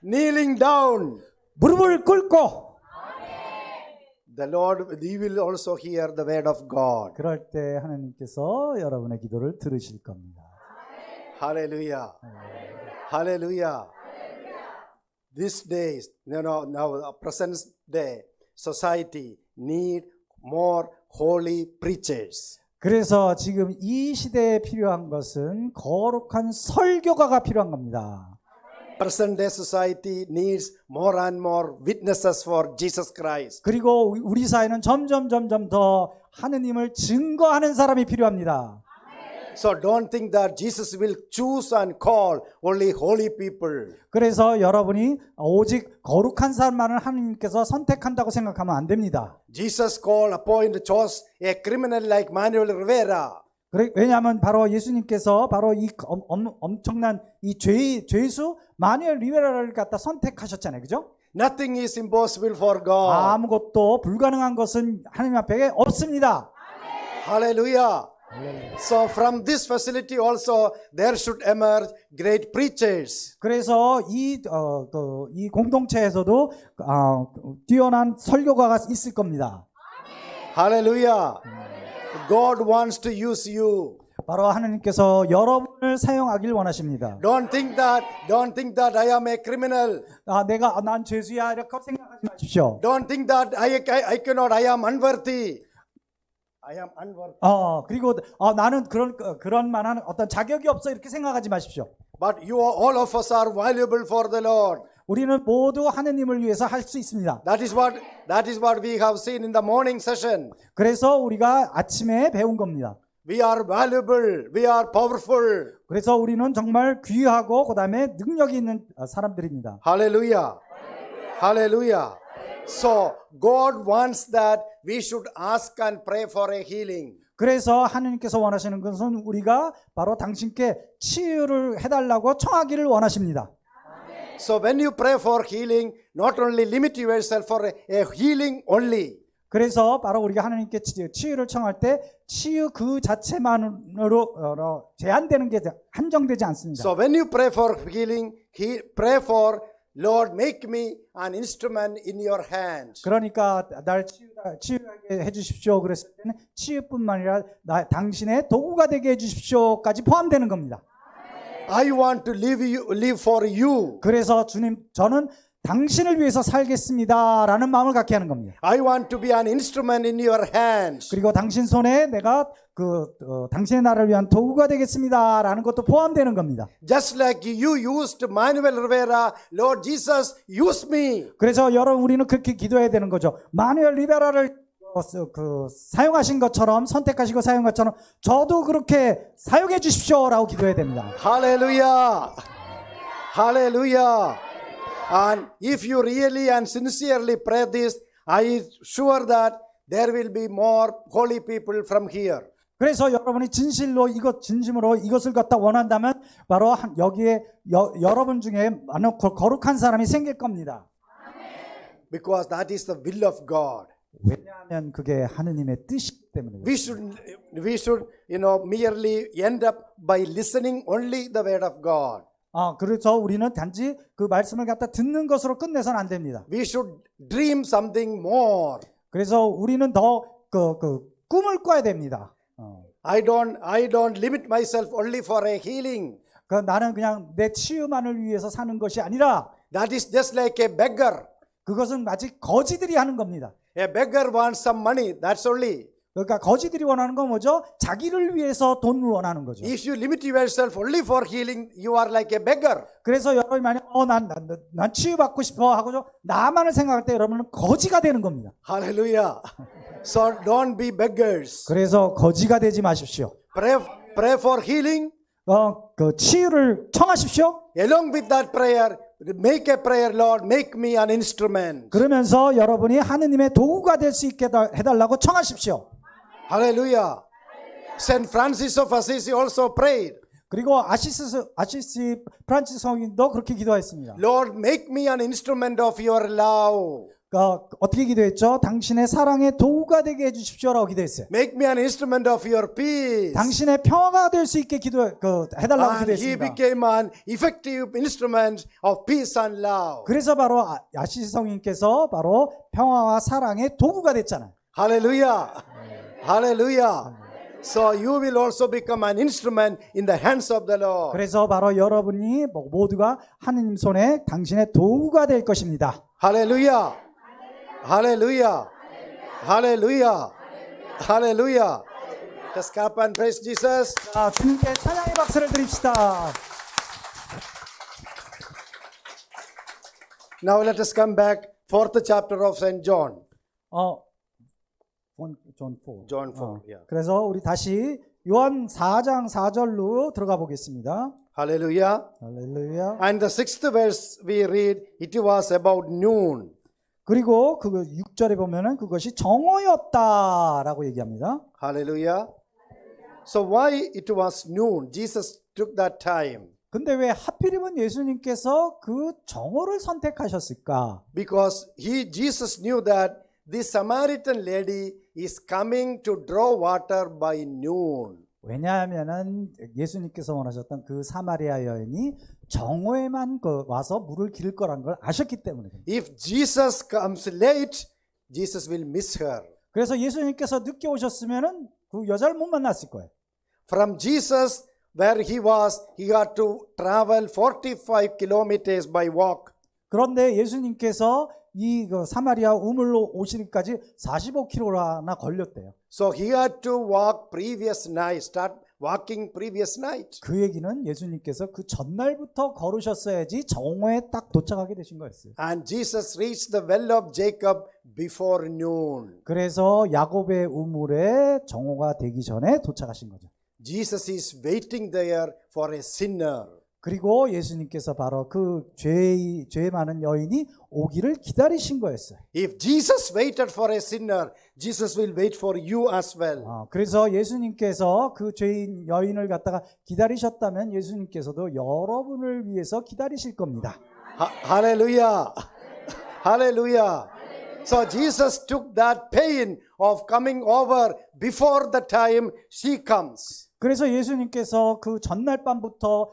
Kneeling down. 무릎을 꿇고. The Lord, He will also hear the word of God. 그럴 때 하나님께서 여러분의 기도를 들으실 겁니다. Hallelujah. Hallelujah. These days, now present day, society need more holy preachers. 그래서 지금 이 시대에 필요한 것은 거룩한 설교가가 필요한 겁니다. Present day society needs more and more witnesses for Jesus Christ. 그리고 우리 사회는 점점 더 하느님을 증거하는 사람이 필요합니다. So don't think that Jesus will choose and call only holy people. 그래서 여러분이 오직 거룩한 사람만을 하느님께서 선택한다고 생각하면 안 됩니다. Jesus chose a criminal like Manuel Rivera. 왜냐하면 바로 예수님께서 바로 이 엄청난 이 죄수 마누엘 리베라를 갖다 선택하셨잖아요. 그죠? Nothing is impossible for God. 아무것도 불가능한 것은 하나님 앞에 없습니다. Hallelujah. So from this facility also there should emerge great preachers. 그래서 이 공동체에서도 뛰어난 설교가가 있을 겁니다. Hallelujah. God wants to use you. 바로 하나님께서 여러분을 사용하길 원하십니다. Don't think that I am a criminal. 난 죄수야 이렇게 생각하지 마십시오. Don't think that I am unworthy. I am unworthy. 그리고 나는 그런 만한 어떤 자격이 없어 이렇게 생각하지 마십시오. But all of us are valuable for the Lord. 우리는 모두 하느님을 위해서 할 수 있습니다. That is what we have seen in the morning session. 그래서 우리가 아침에 배운 겁니다. We are valuable. We are powerful. 그래서 우리는 정말 귀하고 그다음에 능력이 있는 사람들입니다. Hallelujah. Hallelujah. So God wants that we should ask and pray for a healing. 그래서 하나님께서 원하시는 것은 우리가 바로 당신께 치유를 해달라고 청하기를 원하십니다. So when you pray for healing, not only limit yourself for a healing only. 그래서 바로 우리가 하나님께 치유를 청할 때 치유 그 자체만으로 제한되는 게 한정되지 않습니다. So when you pray for healing, pray for Lord, make me an instrument in your hand. 그러니까 날 치유하게 해주십시오. 그랬을 때는 치유뿐만 아니라 당신의 도구가 되게 해주십시오까지 포함되는 겁니다. I want to live for you. 그래서 주님, 저는 당신을 위해서 살겠습니다라는 마음을 갖게 하는 겁니다. I want to be an instrument in your hands. 그리고 당신 손에 내가 당신의 나라를 위한 도구가 되겠습니다라는 것도 포함되는 겁니다. Just like you used Manuel Rivera, Lord Jesus, use me. 그래서 여러분, 우리는 그렇게 기도해야 되는 거죠. 마누엘 리베라를 사용하신 것처럼, 선택하시고 사용한 것처럼 저도 그렇게 사용해 주십시오라고 기도해야 됩니다. Hallelujah. Hallelujah. And if you really and sincerely pray this, I am sure that there will be more holy people from here. 그래서 여러분이 진심으로 이것을 갖다 원한다면 바로 여기에 여러분 중에 많은 거룩한 사람이 생길 겁니다. Because that is the will of God. 왜냐하면 그게 하느님의 뜻이기 때문에. We should merely end up by listening only the word of God. 그래서 우리는 단지 그 말씀을 갖다 듣는 것으로 끝내서는 안 됩니다. We should dream something more. 그래서 우리는 더 꿈을 꿔야 됩니다. I don't limit myself only for a healing. 나는 그냥 내 치유만을 위해서 사는 것이 아니라 That is just like a beggar. 그것은 마치 거지들이 하는 겁니다. A beggar wants some money. That's only. 그러니까 거지들이 원하는 건 뭐죠? 자기를 위해서 돈을 원하는 거죠. If you limit yourself only for healing, you are like a beggar. 그래서 여러분이 만약 난 치유받고 싶어 하고 나만을 생각할 때 여러분은 거지가 되는 겁니다. Hallelujah. So don't be beggars. 그래서 거지가 되지 마십시오. Pray for healing. 그 치유를 청하십시오. Along with that prayer, make a prayer, Lord, make me an instrument. 그러면서 여러분이 하느님의 도구가 될 수 있게 해달라고 청하십시오. Hallelujah. Saint Francis of Assisi also prayed. 그리고 아시시 프란치스 성인도 그렇게 기도했습니다. Lord, make me an instrument of your love. 어떻게 기도했죠? 당신의 사랑의 도구가 되게 해주십시오라고 기도했어요. Make me an instrument of your peace. 당신의 평화가 될 수 있게 해달라고 And he 기도했습니다. became an effective instrument of peace and love. 그래서 바로 아시시 성인께서 바로 평화와 사랑의 도구가 됐잖아요. Hallelujah. Hallelujah. So you will also become an instrument in the hands of the Lord. 그래서 바로 여러분이 모두가 하느님 손에 당신의 도구가 될 것입니다. Hallelujah. Hallelujah. Hallelujah. Hallelujah. Just clap and praise Jesus. 자, 주님께 찬양의 박수를 드립시다. Now let us come back, 4th chapter of St. John. John 4, yeah. 그래서 우리 다시 요한 4장 4절로 들어가 보겠습니다. Hallelujah. 할렐루야. And the 6th verse we read, it was about noon. 그리고 그 6절에 보면은 그것이 정오였다라고 얘기합니다. Hallelujah. So why it was noon? Jesus took that time. 근데 왜 하필이면 예수님께서 그 정오를 선택하셨을까? Because Jesus knew that this Samaritan lady is coming to draw water by noon. 왜냐하면은 예수님께서 원하셨던 그 사마리아 여인이 정오에만 와서 물을 기를 거란 걸 아셨기 때문에. If Jesus comes late, Jesus will miss her. 그래서 예수님께서 늦게 오셨으면은 그 여자를 못 만났을 거예요. From Jesus, where he was, he had to travel 45 kilometers by walk. 그런데 예수님께서 이 사마리아 우물로 오시기까지 45km나 걸렸대요. So he had to walk previous night, start walking previous night. 그 얘기는 예수님께서 그 전날부터 걸으셨어야지 정오에 딱 도착하게 되신 거였어요. And Jesus reached the well of Jacob before noon. 그래서 야곱의 우물에 정오가 되기 전에 도착하신 거죠. Jesus is waiting there for a sinner. 그리고 예수님께서 바로 그 죄 많은 여인이 오기를 기다리신 거였어요. If Jesus waited for a sinner, Jesus will wait for you as well. 그래서 예수님께서 그 죄인 여인을 갖다가 기다리셨다면 예수님께서도 여러분을 위해서 기다리실 겁니다. Hallelujah. Hallelujah. So Jesus took that pain of coming over before the time she comes. 그래서 예수님께서 그 전날 밤부터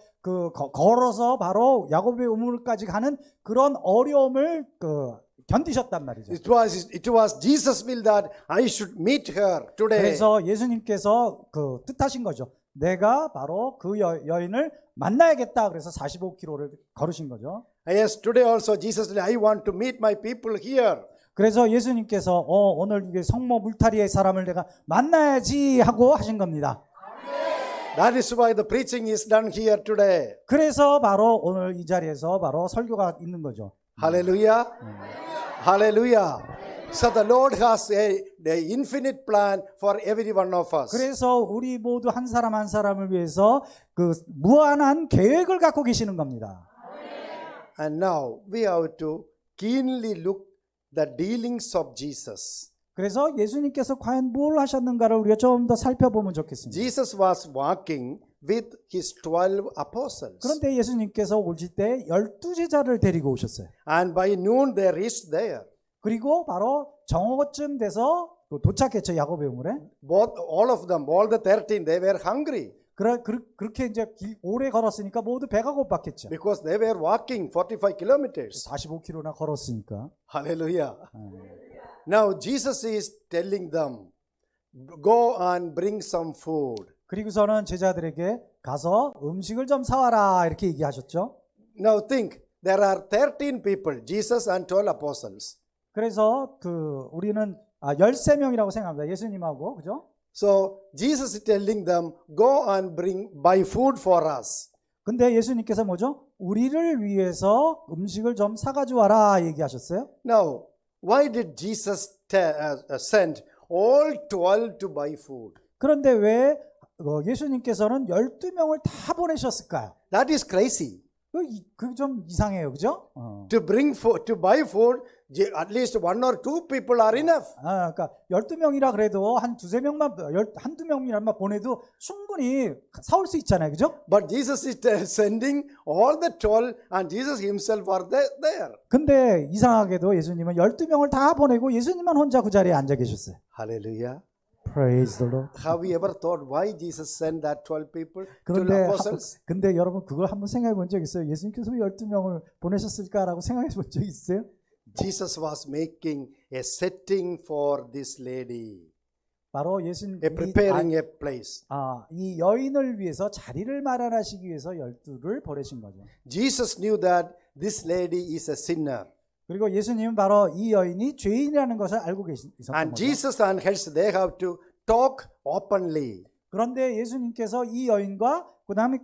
걸어서 바로 야곱의 우물까지 가는 그런 어려움을 견디셨단 말이죠. It was Jesus' will that I should meet her today. 그래서 예수님께서 뜻하신 거죠. 내가 바로 그 여인을 만나야겠다. 그래서 45km를 걸으신 거죠. Yes, today also Jesus said, I want to meet my people here. 그래서 예수님께서 오늘 이게 성모 물타리의 사람을 내가 만나야지 하고 하신 겁니다. That is why the preaching is done here today. 그래서 바로 오늘 이 자리에서 바로 설교가 있는 거죠. Hallelujah. Hallelujah. So the Lord has the infinite plan for every one of us. 그래서 우리 모두 한 사람 한 사람을 위해서 그 무한한 계획을 갖고 계시는 겁니다. And now we have to keenly look the dealings of Jesus. 그래서 예수님께서 과연 뭘 하셨는가를 우리가 좀 더 살펴보면 좋겠습니다. Jesus was walking with his 12 apostles. 그런데 예수님께서 오실 때 12제자를 데리고 오셨어요. And by noon they reached there. 그리고 바로 정오쯤 돼서 도착했죠. 야곱의 우물에. All of them, all the 13, they were hungry. 그렇게 이제 오래 걸었으니까 모두 배가 고팠겠죠. Because they were walking 45 kilometers. 45km나 걸었으니까. Hallelujah. Now Jesus is telling them, go and bring some food. 그리고서는 제자들에게 가서 음식을 좀 사와라 이렇게 얘기하셨죠. Now think, there are 13 people, Jesus and 12 apostles. 그래서 우리는 13명이라고 생각합니다. 예수님하고 그죠? So Jesus is telling them, go and buy food for us. 근데 예수님께서 뭐죠? 우리를 위해서 음식을 좀 사가지고 와라 얘기하셨어요. Now, why did Jesus send all 12 to buy food? 그런데 왜 예수님께서는 12명을 다 보내셨을까요? That is crazy. 그게 좀 이상해요. 그죠? To bring food, to buy food, at least 1 or 2 people are enough. 그러니까 12명이라 그래도 한두 명만 보내도 충분히 사올 수 있잖아요. 그죠? But Jesus is sending all the 12 and Jesus himself are there. 근데 이상하게도 예수님은 12명을 다 보내고 예수님만 혼자 그 자리에 앉아 계셨어요. Hallelujah. Praise the Lord. Have you ever thought why Jesus sent that 12 people, 12 apostles? 근데 여러분 그걸 한번 생각해 본 적 있어요? 예수님께서 왜 12명을 보내셨을까라고 생각해 본 적 있어요? Jesus was making a setting for this lady. 바로 예수님 preparing a place. 이 여인을 위해서 자리를 마련하시기 위해서 12를 보내신 거죠. Jesus knew that this lady is a sinner. 그리고 예수님은 바로 이 여인이 죄인이라는 것을 알고 있었던 And 거죠. Jesus and her, they have to talk openly. 그런데 예수님께서 이 여인과 그다음에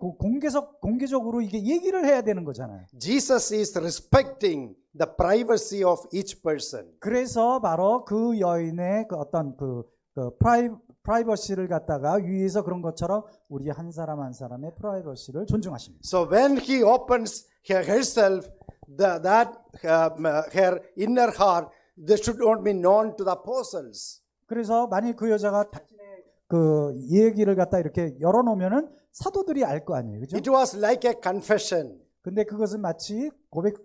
공개적으로 이게 얘기를 해야 되는 거잖아요. Jesus is respecting the privacy of each person. 그래서 바로 그 여인의 어떤 프라이버시를 갖다가 위에서 그런 것처럼 우리 한 사람 한 사람의 프라이버시를 존중하십니다. So when he opens herself, her inner heart, they should not be known to the apostles. 그래서 만일 그 여자가 자신의 얘기를 갖다 이렇게 열어놓으면은 사도들이 알 거 아니에요, 그죠? It was like a confession. 근데 그것은 마치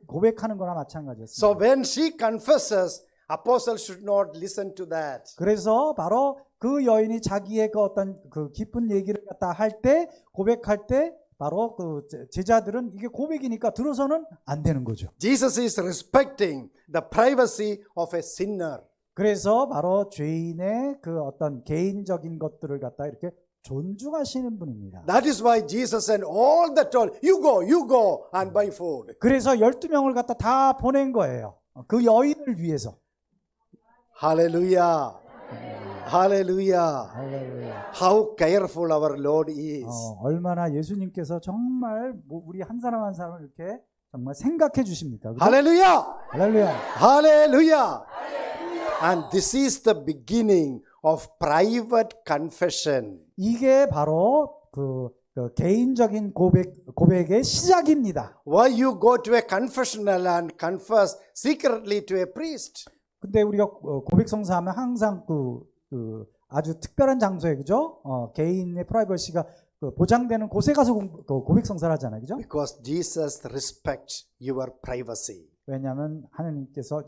고백하는 거나 마찬가지였습니다. So when she confesses, apostles should not listen to that. 그래서 바로 그 여인이 자기의 어떤 기쁜 얘기를 갖다 할 때, 고백할 때 바로 제자들은 이게 고백이니까 들어서는 안 되는 거죠. Jesus is respecting the privacy of a sinner. 그래서 바로 죄인의 어떤 개인적인 것들을 갖다 이렇게 존중하시는 분입니다. That is why Jesus said all the 12, you go and buy food. 그래서 12명을 갖다 다 보낸 거예요. 그 여인을 위해서. Hallelujah. Hallelujah. 할렐루야. How careful our Lord is. 얼마나 예수님께서 정말 우리 한 사람 한 사람을 이렇게 정말 생각해 주십니까? 그죠? Hallelujah. 할렐루야. Hallelujah. And this is the beginning of private confession. 이게 바로 개인적인 고백의 시작입니다. Why you go to a confessional and confess secretly to a priest? 근데 우리가 고백 성사하면 항상 아주 특별한 장소에 그죠? 개인의 프라이버시가 그 보장되는 곳에 가서 고백 성사를 하잖아요. 그죠? Because Jesus respects your privacy. 왜냐하면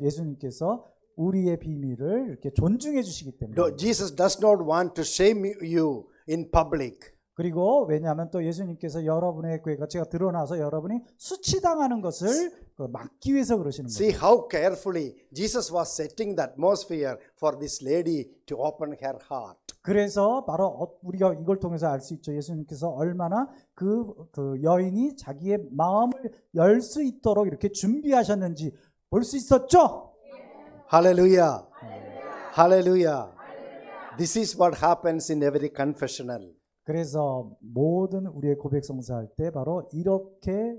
예수님께서 우리의 비밀을 이렇게 존중해 주시기 때문에. No, Jesus does not want to shame you in public. 그리고 왜냐하면 또 예수님께서 여러분의 그 가치가 드러나서 여러분이 수치당하는 것을 막기 위해서 그러시는 See 거예요. how carefully Jesus was setting the atmosphere for this lady to open her heart. 그래서 바로 우리가 이걸 통해서 알 수 있죠. 예수님께서 얼마나 그 여인이 자기의 마음을 열 수 있도록 이렇게 준비하셨는지 볼 수 있었죠. Hallelujah. Hallelujah. This is what happens in every confessional. 그래서 모든 우리의 고백 성사할 때 바로 이렇게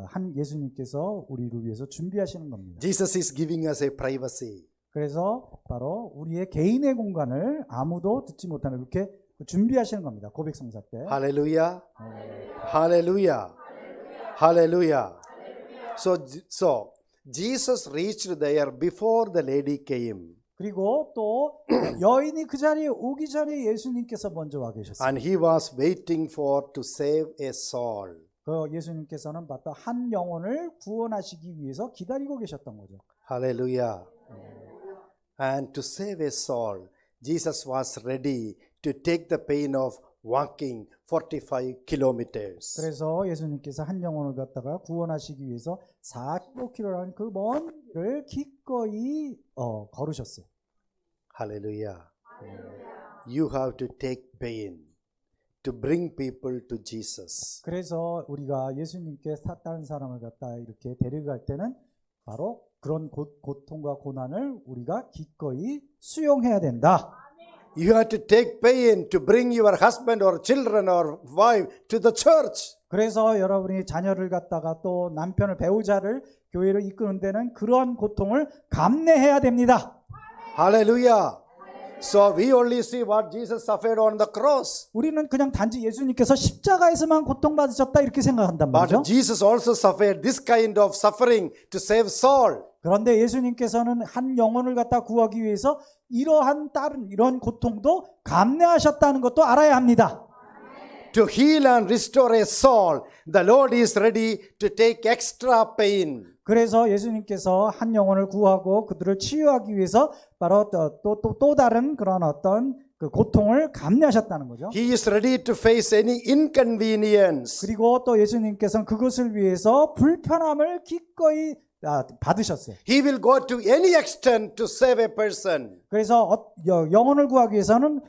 한 예수님께서 우리를 위해서 준비하시는 겁니다. Jesus is giving us a privacy. 그래서 바로 우리의 개인의 공간을 아무도 듣지 못하는 이렇게 준비하시는 겁니다. 고백 성사 때. Hallelujah. Hallelujah. Hallelujah. So Jesus reached there before the lady came. 그리고 또 여인이 그 자리에 오기 전에 예수님께서 먼저 와 계셨어요. And he was waiting for to save a soul. 그 예수님께서는 바로 한 영혼을 구원하시기 위해서 기다리고 계셨던 거죠. Hallelujah. And to save a soul, Jesus was ready to take the pain of walking 45 kilometers. 그래서 예수님께서 한 영혼을 갖다가 구원하시기 위해서 45km라는 그 먼 길을 기꺼이 걸으셨어요. Hallelujah. You have to take pain to bring people to Jesus. 그래서 우리가 예수님께 다른 사람을 갖다 이렇게 데려갈 때는 바로 그런 고통과 고난을 우리가 기꺼이 수용해야 된다. You have to take pain to bring your husband or children or wife to the church. 그래서 여러분이 자녀를 갖다가 또 남편을 배우자를 교회로 이끄는 데는 그런 고통을 감내해야 됩니다. Hallelujah. So we only see what Jesus suffered on the cross. 우리는 그냥 단지 예수님께서 십자가에서만 고통받으셨다 이렇게 생각한단 But 말이죠. Jesus also suffered this kind of suffering to save Saul. 그런데 예수님께서는 한 영혼을 갖다 구하기 위해서 이러한 이런 고통도 감내하셨다는 것도 알아야 합니다. To heal and restore a soul, the Lord is ready to take extra pain. 그래서 예수님께서 한 영혼을 구하고 그들을 치유하기 위해서 바로 또 다른 그런 어떤 그 고통을 감내하셨다는 거죠. He is ready to face any inconvenience. 그리고 또 예수님께서는 그것을 위해서 불편함을 기꺼이 받으셨어요. He will go to any extent to save a person. 그래서 영혼을 구하기 위해서는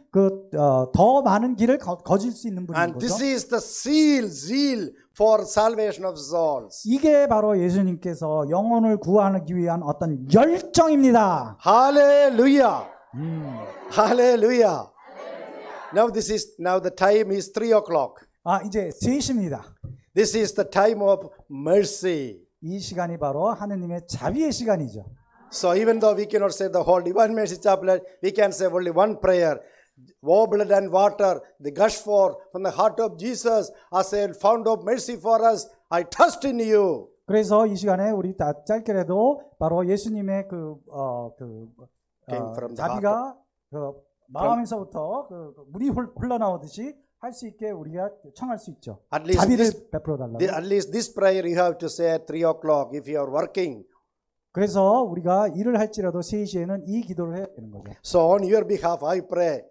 더 많은 길을 거질 수 있는 분인 And 거죠. this is the zeal for salvation of souls. 이게 바로 예수님께서 영혼을 구하기 위한 어떤 열정입니다. Hallelujah. Hallelujah. Now the time is 3 o'clock. 이제 3시입니다. This is the time of mercy. 이 시간이 바로 하느님의 자비의 시간이죠. So even though we cannot say the whole Divine Mercy Chaplet, we can say only one prayer. Oh, blood and water, the gush forth from the heart of Jesus, as a fount of mercy for us. I trust in you. 그래서 이 시간에 우리 다 짧게라도 바로 예수님의 Came from the 자비가 마음에서부터 물이 흘러나오듯이 할 수 있게 우리가 청할 수 있죠. At least 자비를 베풀어 달라고. At least this prayer you have to say at 3 o'clock if you are working. 그래서 우리가 일을 할지라도 3시에는 이 기도를 해야 되는 거죠. So on your behalf I pray.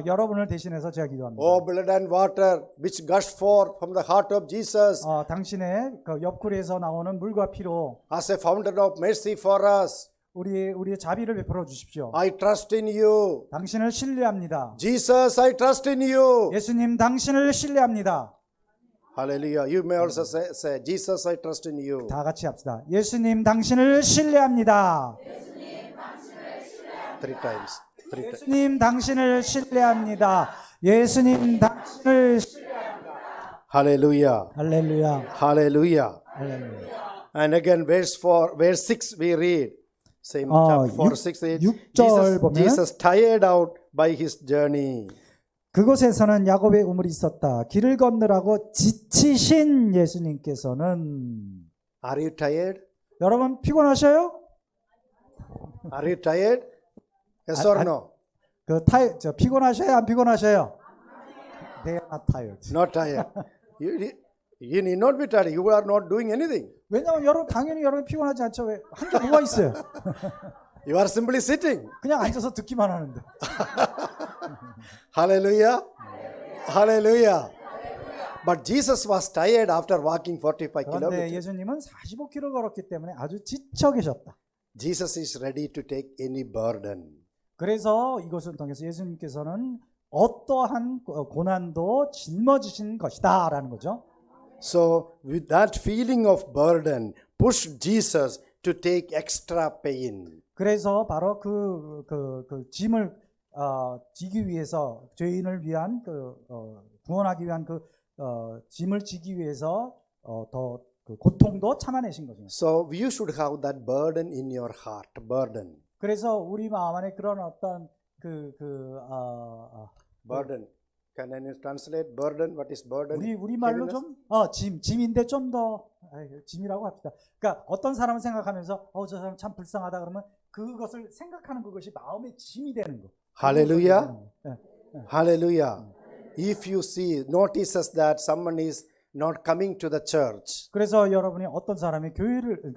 여러분을 대신해서 제가 기도합니다. Oh, blood and water which gush forth from the heart of Jesus, 당신의 그 옆구리에서 나오는 물과 피로 as a fountain of mercy for us. 우리의 자비를 베풀어 주십시오. I trust in you. 당신을 신뢰합니다. Jesus, I trust in you. 예수님 당신을 신뢰합니다. Hallelujah. You may also say, Jesus, I trust in you. 다 같이 합시다. 예수님 당신을 신뢰합니다. 3 times. 예수님 당신을 신뢰합니다. 예수님 당신을 신뢰합니다. Hallelujah. 할렐루야. Hallelujah. 할렐루야. And again, verse 6 we read. Same chapter 4, 6, 8. 6절 보면 Jesus tired out by his journey. 그곳에서는 야곱의 우물이 있었다. 길을 건너라고 지치신 예수님께서는 Are you tired? 여러분 피곤하셔요? Are you tired? Yes or no? 피곤하셔요? 안 피곤하셔요? They are not tired. Not tired. You need not be tired. You are not doing anything. 왜냐하면 여러분 당연히 여러분 피곤하지 않죠. 왜? 한 게 뭐가 있어요? You are simply sitting. 그냥 앉아서 듣기만 하는데. Hallelujah. Hallelujah. But Jesus was tired after walking 45 그런데 kilometers. 예수님은 45km 걸었기 때문에 아주 지쳐 계셨다. Jesus is ready to take any burden. 그래서 이것을 통해서 예수님께서는 어떠한 고난도 짊어지신 것이다라는 거죠. So with that feeling of burden pushed Jesus to take extra pain. 그래서 바로 그 짐을 지기 위해서 죄인을 위한 구원하기 위한 짐을 지기 위해서 더 고통도 참아내신 거죠. So you should have that burden in your heart, burden. 그래서 우리 마음 안에 그런 어떤 Burden. Can I translate burden? What is burden? 우리 말로 좀 짐인데 좀 더 짐이라고 합시다. 그러니까 어떤 사람은 생각하면서 저 사람 참 불쌍하다 그러면 그것을 생각하는 그것이 마음의 짐이 되는 거. Hallelujah. Hallelujah. If you see notices that someone is not coming to the church, 그래서 여러분이 어떤 사람이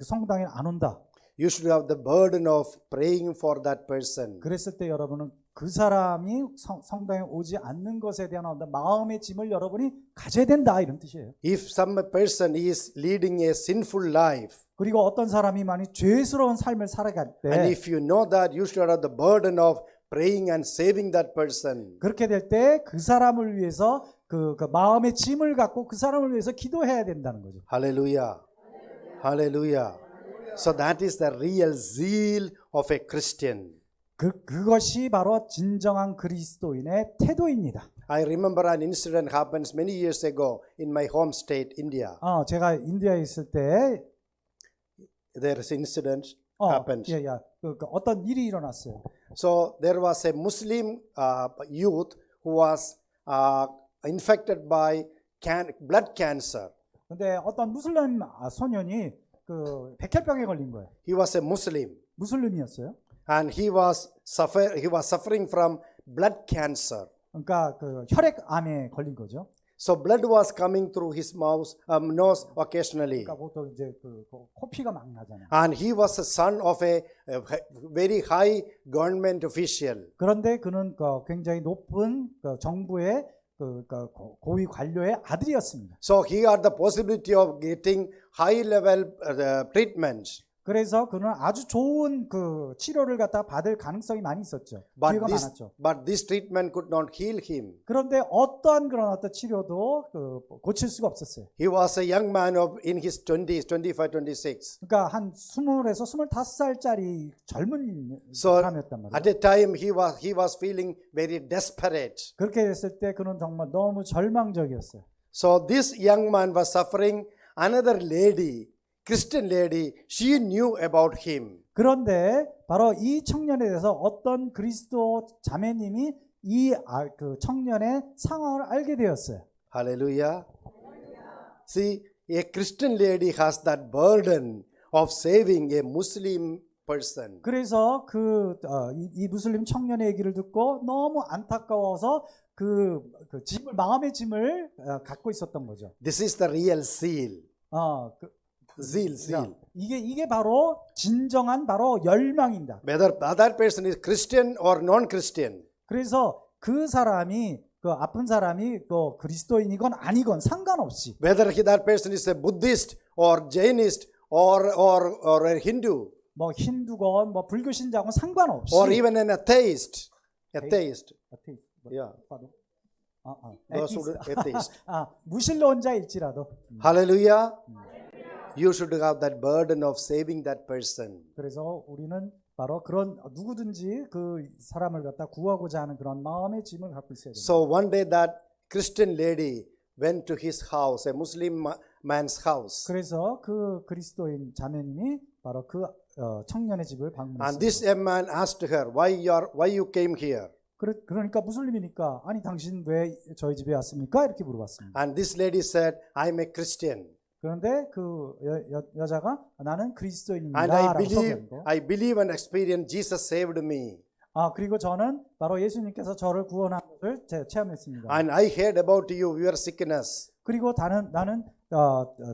성당에 안 온다. you should have the burden of praying for that person. 그랬을 때 여러분은 그 사람이 성당에 오지 않는 것에 대한 어떤 마음의 짐을 여러분이 가져야 된다 이런 뜻이에요. If some person is leading a sinful life, 그리고 어떤 사람이 많이 죄스러운 삶을 살아갈 때 and if you know that, you should have the burden of praying and saving that person. 그렇게 될 때 그 사람을 위해서 그 마음의 짐을 갖고 그 사람을 위해서 기도해야 된다는 거죠. Hallelujah. Hallelujah. So that is the real zeal of a Christian. 그것이 바로 진정한 그리스도인의 태도입니다. I remember an incident happens many years ago in my home state, India. 제가 인디아에 있을 때 There is incident happens. 어떤 일이 일어났어요. So there was a Muslim youth who was infected by blood cancer. 근데 어떤 무슬림 소년이 백혈병에 걸린 거예요. He was a Muslim. 무슬림이었어요. And he was suffering from blood cancer. 그러니까 혈액암에 걸린 거죠. So blood was coming through his nose occasionally. 그러니까 보통 이제 코피가 막 나잖아요. And he was the son of a very high government official. 그런데 그는 굉장히 높은 정부의 고위 관료의 아들이었습니다. So he had the possibility of getting high level treatments. 그래서 그는 아주 좋은 치료를 갖다 받을 가능성이 많이 있었죠. 기회가 많았죠. But this treatment could not heal him. 그런데 어떠한 그런 어떤 치료도 고칠 수가 없었어요. He was a young man in his 20s, 25, 26. 그러니까 한 20에서 25살짜리 젊은 사람이었단 말이에요. At a time he was feeling very desperate. 그렇게 됐을 때 그는 정말 너무 절망적이었어요. So this young man was suffering. Another lady, Christian lady, she knew about him. 그런데 바로 이 청년에 대해서 어떤 그리스도 자매님이 이 청년의 상황을 알게 되었어요. Hallelujah. See, a Christian lady has that burden of saving a Muslim person. 그래서 이 무슬림 청년의 얘기를 듣고 너무 안타까워서 마음의 짐을 갖고 있었던 거죠. This is the real zeal. Zeal. 이게 바로 진정한 바로 열망입니다. Whether that person is Christian or non-Christian. 그래서 그 사람이 아픈 사람이 그리스도인이건 아니건 상관없이 Whether that person is a Buddhist or Jainist or a Hindu. 뭐 힌두건 뭐 불교 신자건 상관없이 Or even an atheist. Yeah. Atheist. 무신론자일지라도. Hallelujah. You should have that burden of saving that person. 그래서 우리는 바로 그런 누구든지 그 사람을 갖다 구하고자 하는 그런 마음의 짐을 갖고 있어야 됩니다. So one day that Christian lady went to his house, a Muslim man's house. 그래서 그 그리스도인 자매님이 바로 그 청년의 집을 방문했어요. And this young man asked her, why you came here? 그러니까 무슬림이니까 아니 당신 왜 저희 집에 왔습니까? 이렇게 물어봤습니다. And this lady said, I'm a Christian. 그런데 그 여자가 나는 그리스도인입니다. And I believe and experience Jesus saved me. 그리고 저는 바로 예수님께서 저를 구원한 것을 체험했습니다. And I heard about you, your sickness. 그리고 나는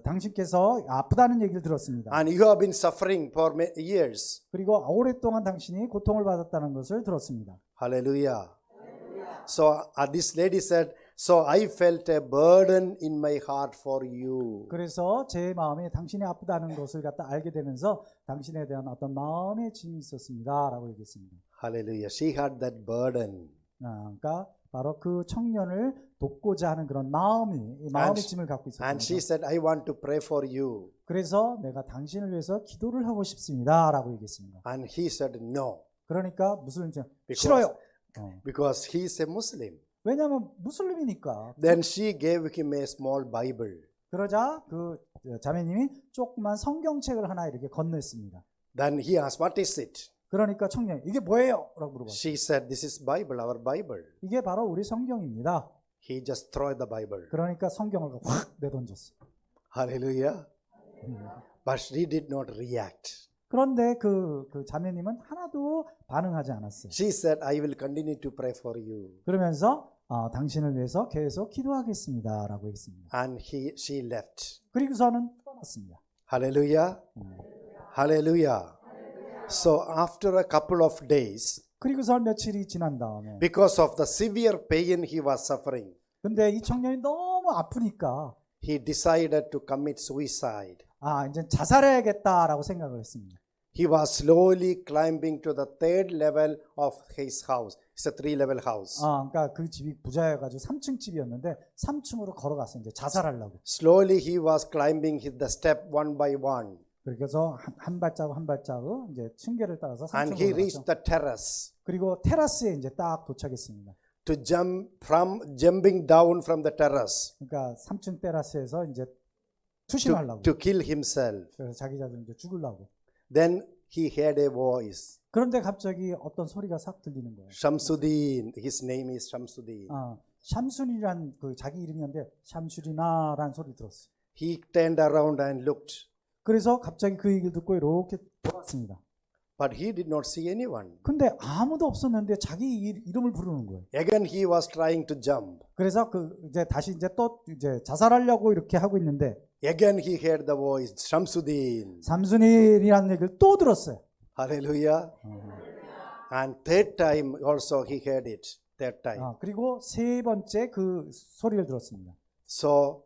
당신께서 아프다는 얘기를 들었습니다. And you have been suffering for years. 그리고 오랫동안 당신이 고통을 받았다는 것을 들었습니다. Hallelujah. So this lady said, so I felt a burden in my heart for you. 그래서 제 마음에 당신이 아프다는 것을 갖다 알게 되면서 당신에 대한 어떤 마음의 짐이 있었습니다라고 얘기했습니다. Hallelujah. She had that burden. 그러니까 바로 그 청년을 돕고자 하는 그런 마음의 짐을 갖고 있었습니다. And she said, I want to pray for you. 그래서 내가 당신을 위해서 기도를 하고 싶습니다라고 얘기했습니다. And he said, no. 그러니까 무슬림 싫어요. Because he is a Muslim. 왜냐하면 무슬림이니까. Then she gave him a small Bible. 그러자 그 자매님이 조그만 성경책을 하나 이렇게 건넸습니다. Then he asked, what is it? 그러니까 청년이 이게 뭐예요? 라고 물어봤어요. She said, this is Bible, our Bible. 이게 바로 우리 성경입니다. He just threw the Bible. 그러니까 성경을 확 내던졌어요. Hallelujah. But she did not react. 그런데 그 자매님은 하나도 반응하지 않았어요. She said, I will continue to pray for you. 그러면서 당신을 위해서 계속 기도하겠습니다라고 했습니다. And she left. 그리고서는 떠났습니다. Hallelujah. Hallelujah. So after a couple of days, 그리고서 며칠이 지난 다음에 because of the severe pain he was suffering, 근데 이 청년이 너무 아프니까 he decided to commit suicide. 이제 자살해야겠다라고 생각을 했습니다. He was slowly climbing to the third level of his house. It's a 3-level house. 그러니까 그 집이 부자여가지고 3층 집이었는데 3층으로 걸어갔어요. 이제 자살하려고. Slowly he was climbing the step one by one. 그래서 한 발자국 한 발자국 이제 층계를 따라서 And he 3층으로 reached 갔죠. the terrace. 그리고 테라스에 이제 딱 도착했습니다. To jumping down from the terrace 그러니까 3층 테라스에서 이제 투신하려고. to kill himself. 그래서 자기 자신을 이제 죽으려고. Then he heard a voice. 그런데 갑자기 어떤 소리가 싹 들리는 거예요. Shamsuddin, his name is Shamsuddin. 샴순이란 그 자기 이름이었는데 샴슈리나라는 소리 들었어요. He turned around and looked, 그래서 갑자기 그 얘기를 듣고 이렇게 돌았습니다. but he did not see anyone. 근데 아무도 없었는데 자기 이름을 부르는 거예요. Again he was trying to jump. 그래서 이제 다시 이제 또 이제 자살하려고 이렇게 하고 있는데 Again he heard the voice, Shamsuddin. 삼순이라는 얘기를 또 들었어요. Hallelujah. And third time also he heard it. Third time. 그리고 세 번째 그 소리를 들었습니다. So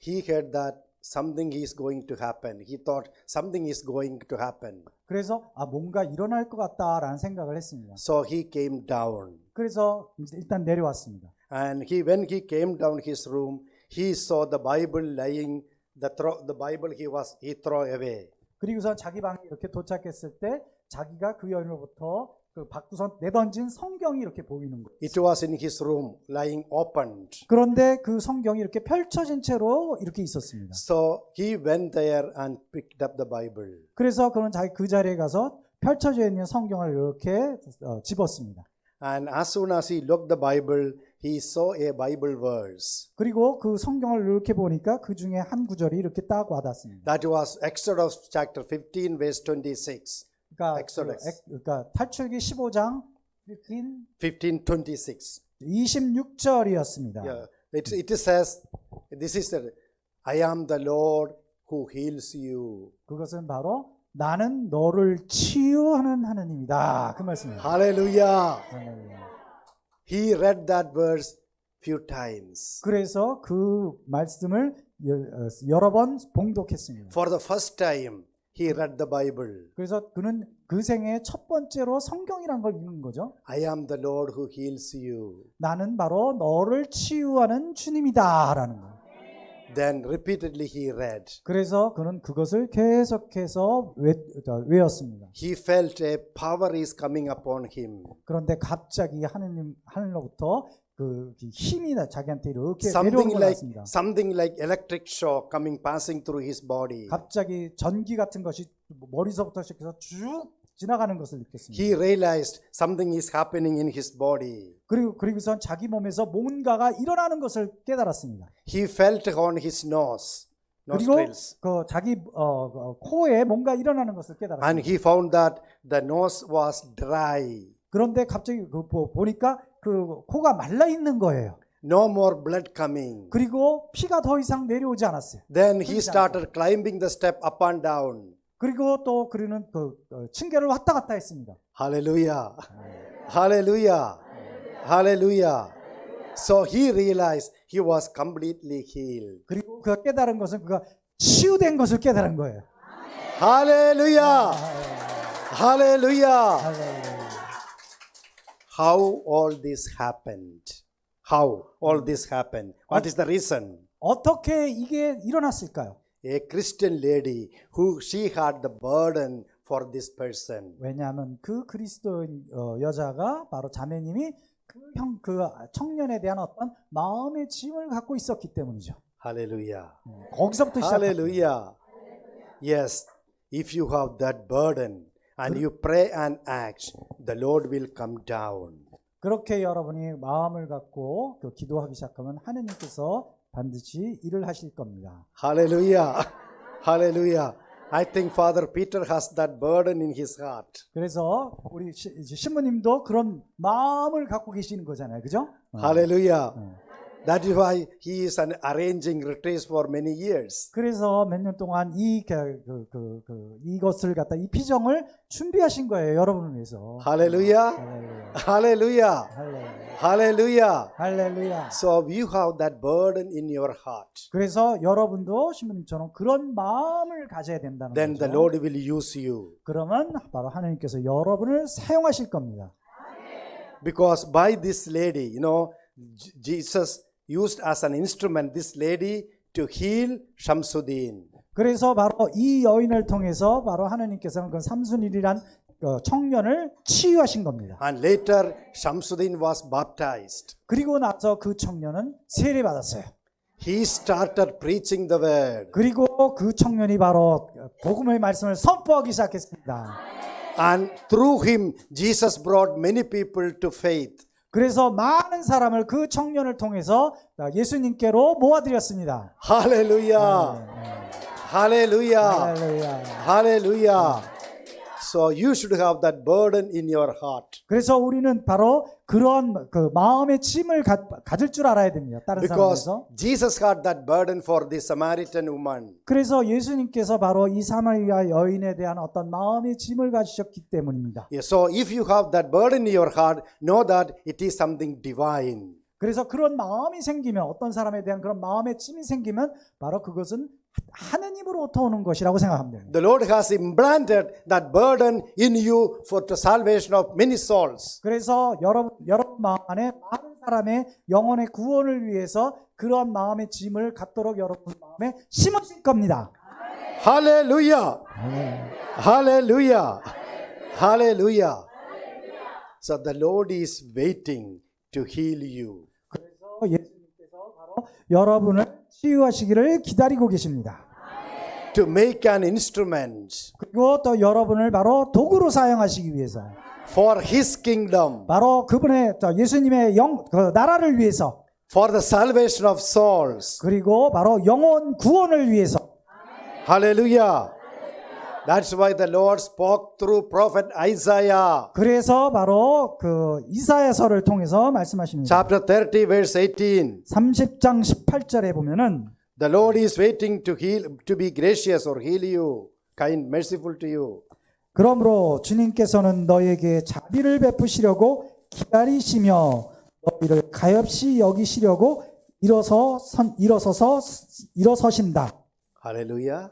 he heard that something is going to happen. He thought something is going to happen. 그래서 뭔가 일어날 것 같다라는 생각을 했습니다. So he came down. 그래서 일단 내려왔습니다. And when he came down his room, he saw the Bible lying. The Bible he threw away. 그리고서 자기 방에 이렇게 도착했을 때 자기가 그 여인으로부터 그 받고서 내던진 성경이 이렇게 보이는 거예요. It was in his room, lying opened. 그런데 그 성경이 이렇게 펼쳐진 채로 이렇게 있었습니다. So he went there and picked up the Bible. 그래서 그는 자기 그 자리에 가서 펼쳐져 있는 성경을 이렇게 집었습니다. And as soon as he looked the Bible, he saw a Bible verse. 그리고 그 성경을 이렇게 보니까 그 중에 한 구절이 이렇게 딱 와닿습니다. That was Exodus chapter 15, verse 26. 그러니까, Exodus. 그러니까 탈출기 15장 15:26. 26절이었습니다. Yeah, it says, this is I am the Lord who heals you. 그것은 바로 나는 너를 치유하는 하나님이다. 그 말씀입니다. Hallelujah. He read that verse few times. 그래서 그 말씀을 여러 번 봉독했습니다. For the first time, he read the Bible. 그래서 그는 그 생애 첫 번째로 성경이란 걸 읽는 거죠. I am the Lord who heals you. 나는 바로 너를 치유하는 주님이다라는 거예요. Then repeatedly he read. 그래서 그는 그것을 계속해서 외웠습니다. He felt a power is coming upon him. 그런데 갑자기 하늘로부터 그 힘이 자기한테 이렇게 내려오는 것 같습니다. Something like electric shock coming passing through his body. 갑자기 전기 같은 것이 머리서부터 시작해서 쭉 지나가는 것을 느꼈습니다. He realized something is happening in his body. 그리고선 자기 몸에서 뭔가가 일어나는 것을 깨달았습니다. He felt on his nose, 그리고 nostrils. 그 자기 코에 뭔가 일어나는 것을 And 깨달았습니다. he found that the nose was dry. 그런데 갑자기 보니까 그 코가 말라 있는 거예요. No more blood coming. 그리고 피가 더 이상 내려오지 않았어요. Then he started climbing the step up and down. 그리고 또 그리는 층계를 왔다 갔다 했습니다. Hallelujah. Hallelujah. Hallelujah. So he realized he was completely healed. 그리고 그가 깨달은 것은 그가 치유된 것을 깨달은 거예요. Hallelujah. Hallelujah. 할렐루야. How all this happened? How all this happened? What is the reason? 어떻게 이게 일어났을까요? A Christian lady who she had the burden for this person. 왜냐하면 그 그리스도인 여자가 바로 자매님이 그 청년에 대한 어떤 마음의 짐을 갖고 있었기 때문이죠. Hallelujah. 거기서부터 시작합니다. Hallelujah. Yes, if you have that burden and you pray and act, the Lord will come down. 그렇게 여러분이 마음을 갖고 기도하기 시작하면 하느님께서 반드시 일을 하실 겁니다. Hallelujah. Hallelujah. I think Father Peter has that burden in his heart. 그래서 우리 신부님도 그런 마음을 갖고 계시는 거잖아요, 그죠? Hallelujah. That is why he is arranging retreats for many years. 그래서 몇 년 동안 이것을 갖다 이 피정을 준비하신 거예요, 여러분을 위해서. Hallelujah. Hallelujah. Hallelujah. 할렐루야. So you have that burden in your heart. 그래서 여러분도 신부님처럼 그런 마음을 가져야 된다는 Then 거죠. the Lord will use you. 그러면 바로 하나님께서 여러분을 사용하실 겁니다. Because by this lady, Jesus used as an instrument this lady to heal Shamsuddin. 그래서 바로 이 여인을 통해서 바로 하나님께서는 그 삼순일이란 청년을 치유하신 겁니다. And later Shamsuddin was baptized. 그리고 나서 그 청년은 세례받았어요. He started preaching the word. 그리고 그 청년이 바로 복음의 말씀을 선포하기 시작했습니다. And through him Jesus brought many people to faith. 그래서 많은 사람을 그 청년을 통해서 예수님께로 모아드렸습니다. Hallelujah. Hallelujah. 할렐루야. Hallelujah. So you should have that burden in your heart. 그래서 우리는 바로 그런 그 마음의 짐을 가질 줄 알아야 됩니다. 다른 Because 사람에서. Jesus had that burden for the Samaritan woman. 그래서 예수님께서 바로 이 사마리아 여인에 대한 어떤 마음의 짐을 가지셨기 때문입니다. Yeah, so if you have that burden in your heart, know that it is something divine. 그래서 그런 마음이 생기면 어떤 사람에 대한 그런 마음의 짐이 생기면 바로 그것은 하느님으로부터 오는 것이라고 생각하면 됩니다. The Lord has implanted that burden in you for the salvation of many souls. 그래서 여러분 마음 안에 많은 사람의 영혼의 구원을 위해서 그러한 마음의 짐을 갖도록 여러분 마음에 심으실 겁니다. Hallelujah. Hallelujah. Hallelujah. So the Lord is waiting to heal you. 그래서 예수님께서 바로 여러분을 치유하시기를 기다리고 계십니다. To make an instrument 그리고 또 여러분을 바로 도구로 사용하시기 위해서 for His kingdom, 바로 그분의 예수님의 그 나라를 위해서 for the salvation of souls. 그리고 바로 영혼 구원을 위해서. Hallelujah. That's why the Lord spoke through prophet Isaiah. 그래서 바로 그 이사야서를 통해서 말씀하십니다. Chapter 30 verse 18. 30장 18절에 보면은 The Lord is waiting to be gracious or heal you, kind, merciful to you. 그러므로 주님께서는 너에게 자비를 베푸시려고 기다리시며 너희를 가엾이 여기시려고 일어서신다. Hallelujah.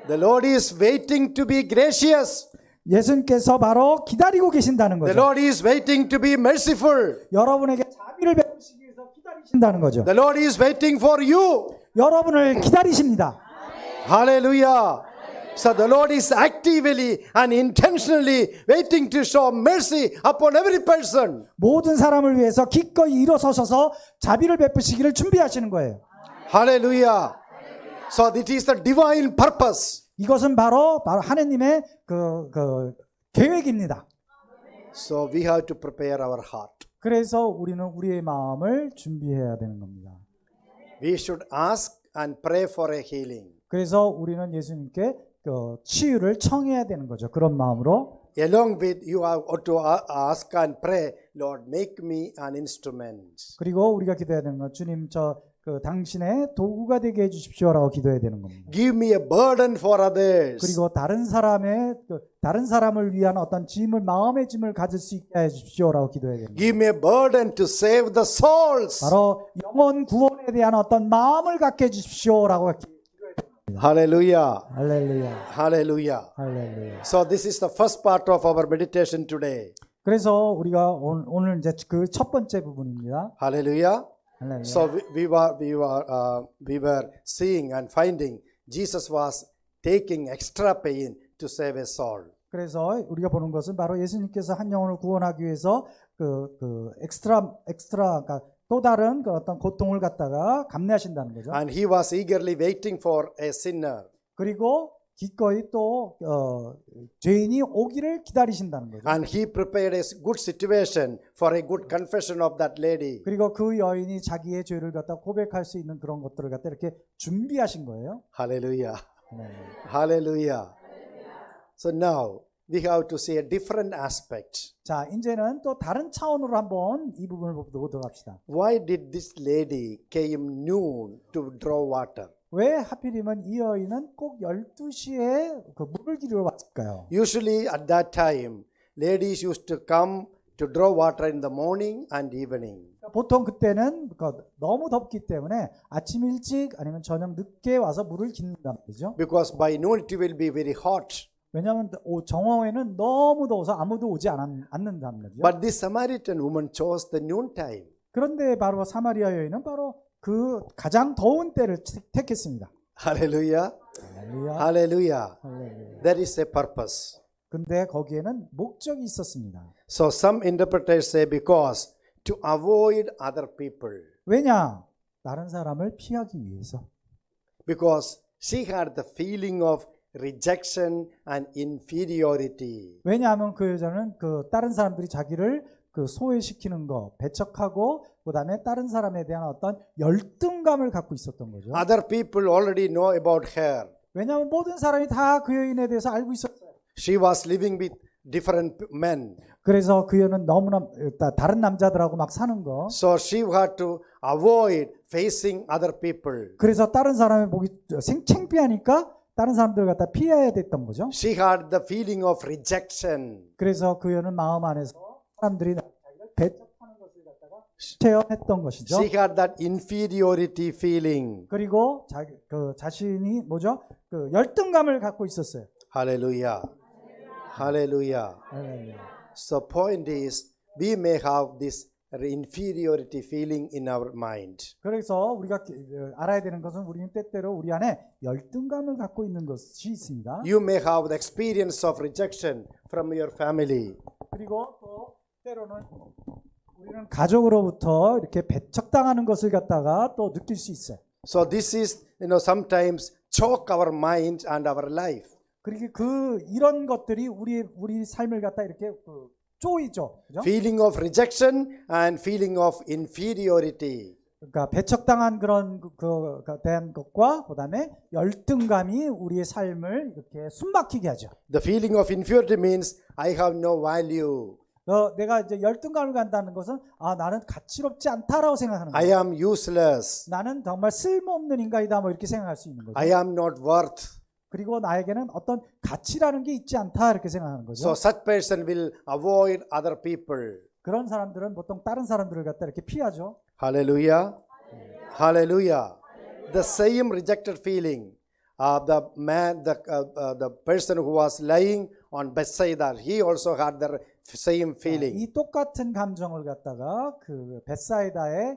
The Lord is waiting to be gracious. 예수님께서 바로 기다리고 계신다는 The 거죠. Lord is waiting to be merciful. 여러분에게 자비를 베푸시기 위해서 기다리신다는 거죠. The Lord is waiting for you. 여러분을 기다리십니다. Hallelujah. So the Lord is actively and intentionally waiting to show mercy upon every person. 모든 사람을 위해서 기꺼이 일어서셔서 자비를 베푸시기를 준비하시는 거예요. Hallelujah. So it is the divine purpose. 이것은 바로 하나님의 그 계획입니다. So we have to prepare our heart. 그래서 우리는 우리의 마음을 준비해야 되는 겁니다. We should ask and pray for a healing. 그래서 우리는 예수님께 그 치유를 청해야 되는 거죠. 그런 마음으로. along with you have to ask and pray, Lord, make me an instrument. 그리고 우리가 기도해야 되는 건 주님 그 당신의 도구가 되게 해주십시오라고 기도해야 되는 겁니다. Give me a burden for others. 그리고 다른 사람을 위한 어떤 짐을 마음의 짐을 가질 수 있게 해주십시오라고 기도해야 됩니다. Give me a burden to save the souls. 바로 영혼 구원에 대한 어떤 마음을 갖게 해주십시오라고 Hallelujah. 할렐루야. Hallelujah. 할렐루야. So this is the first part of our meditation today. 그래서 우리가 오늘 이제 그 첫 번째 부분입니다. Hallelujah. 할렐루야. So we were seeing and finding Jesus was taking extra pain to save a soul. 그래서 우리가 보는 것은 바로 예수님께서 한 영혼을 구원하기 위해서 그 엑스트라 그러니까 또 다른 그 어떤 고통을 갖다가 감내하신다는 거죠. And he was eagerly waiting for a sinner. 그리고 기꺼이 또 죄인이 오기를 기다리신다는 거죠. And he prepared a good situation for a good confession of that lady. 그리고 그 여인이 자기의 죄를 갖다 고백할 수 있는 그런 것들을 갖다 이렇게 준비하신 거예요. Hallelujah. 네. Hallelujah. So now we have to see a different aspect. 자, 이제는 또 다른 차원으로 한번 이 부분을 보도록 합시다. Why did this lady came noon to draw water? 왜 하필이면 이 여인은 꼭 12시에 그 물을 기르러 왔을까요? Usually at that time, ladies used to come to draw water in the morning and evening. 보통 그때는 너무 덥기 때문에 아침 일찍 아니면 저녁 늦게 와서 물을 깃는단 말이죠. Because by noon it will be very hot. 왜냐하면 정오에는 너무 더워서 아무도 오지 않는단 말이죠. But this Samaritan woman chose the noon time. 그런데 바로 사마리아 여인은 바로 그 가장 더운 때를 택했습니다. Hallelujah. 할렐루야. Hallelujah. 할렐루야. There is a purpose. 근데 거기에는 목적이 있었습니다. So some interpreters say because to avoid other people. 왜냐? 다른 사람을 피하기 위해서. Because she had the feeling of rejection and inferiority. 왜냐하면 그 여자는 그 다른 사람들이 자기를 그 소외시키는 거, 배척하고 그다음에 다른 사람에 대한 어떤 열등감을 갖고 있었던 거죠. Other people already know about her. 왜냐하면 모든 사람이 다 그 여인에 대해서 알고 있었어요. She was living with different men. 그래서 그 여인은 너무나 다른 남자들하고 막 사는 거. So she had to avoid facing other people. 그래서 다른 사람을 보기 창피하니까 다른 사람들을 갖다 피해야 됐던 거죠. She had the feeling of rejection. 그래서 그 여인은 마음 안에서 사람들이 자기를 배척하는 것을 갖다가 체험했던 것이죠. She had that inferiority feeling. 그리고 자신이 뭐죠? 그 열등감을 갖고 있었어요. Hallelujah. Hallelujah. So point is we may have this inferiority feeling in our mind. 그래서 우리가 알아야 되는 것은 우리는 때때로 우리 안에 열등감을 갖고 있는 것이 있습니다. You may have the experience of rejection from your family. 그리고 또 때로는 우리는 가족으로부터 이렇게 배척당하는 것을 갖다가 또 느낄 수 있어요. So this is, sometimes choke our mind and our life. 그리고 이런 것들이 우리 삶을 갖다 이렇게 쪼이죠. 그죠? Feeling of rejection and feeling of inferiority. 그러니까 배척당한 그런 대한 것과 그다음에 열등감이 우리의 삶을 이렇게 숨막히게 하죠. The feeling of inferiority means I have no value. 내가 이제 열등감을 갖는다는 것은 나는 가치롭지 않다라고 생각하는 I 거예요. am useless. 나는 정말 쓸모없는 인간이다 뭐 이렇게 생각할 수 있는 거죠. I am not worth. 그리고 나에게는 어떤 가치라는 게 있지 않다 이렇게 생각하는 거죠. So such person will avoid other people. 그런 사람들은 보통 다른 사람들을 갖다 이렇게 피하죠. Hallelujah. Hallelujah. The same rejected feeling. The person who was lying on Bethsaida, he also had the same feeling. 이 똑같은 감정을 갖다가 그 벳사이다에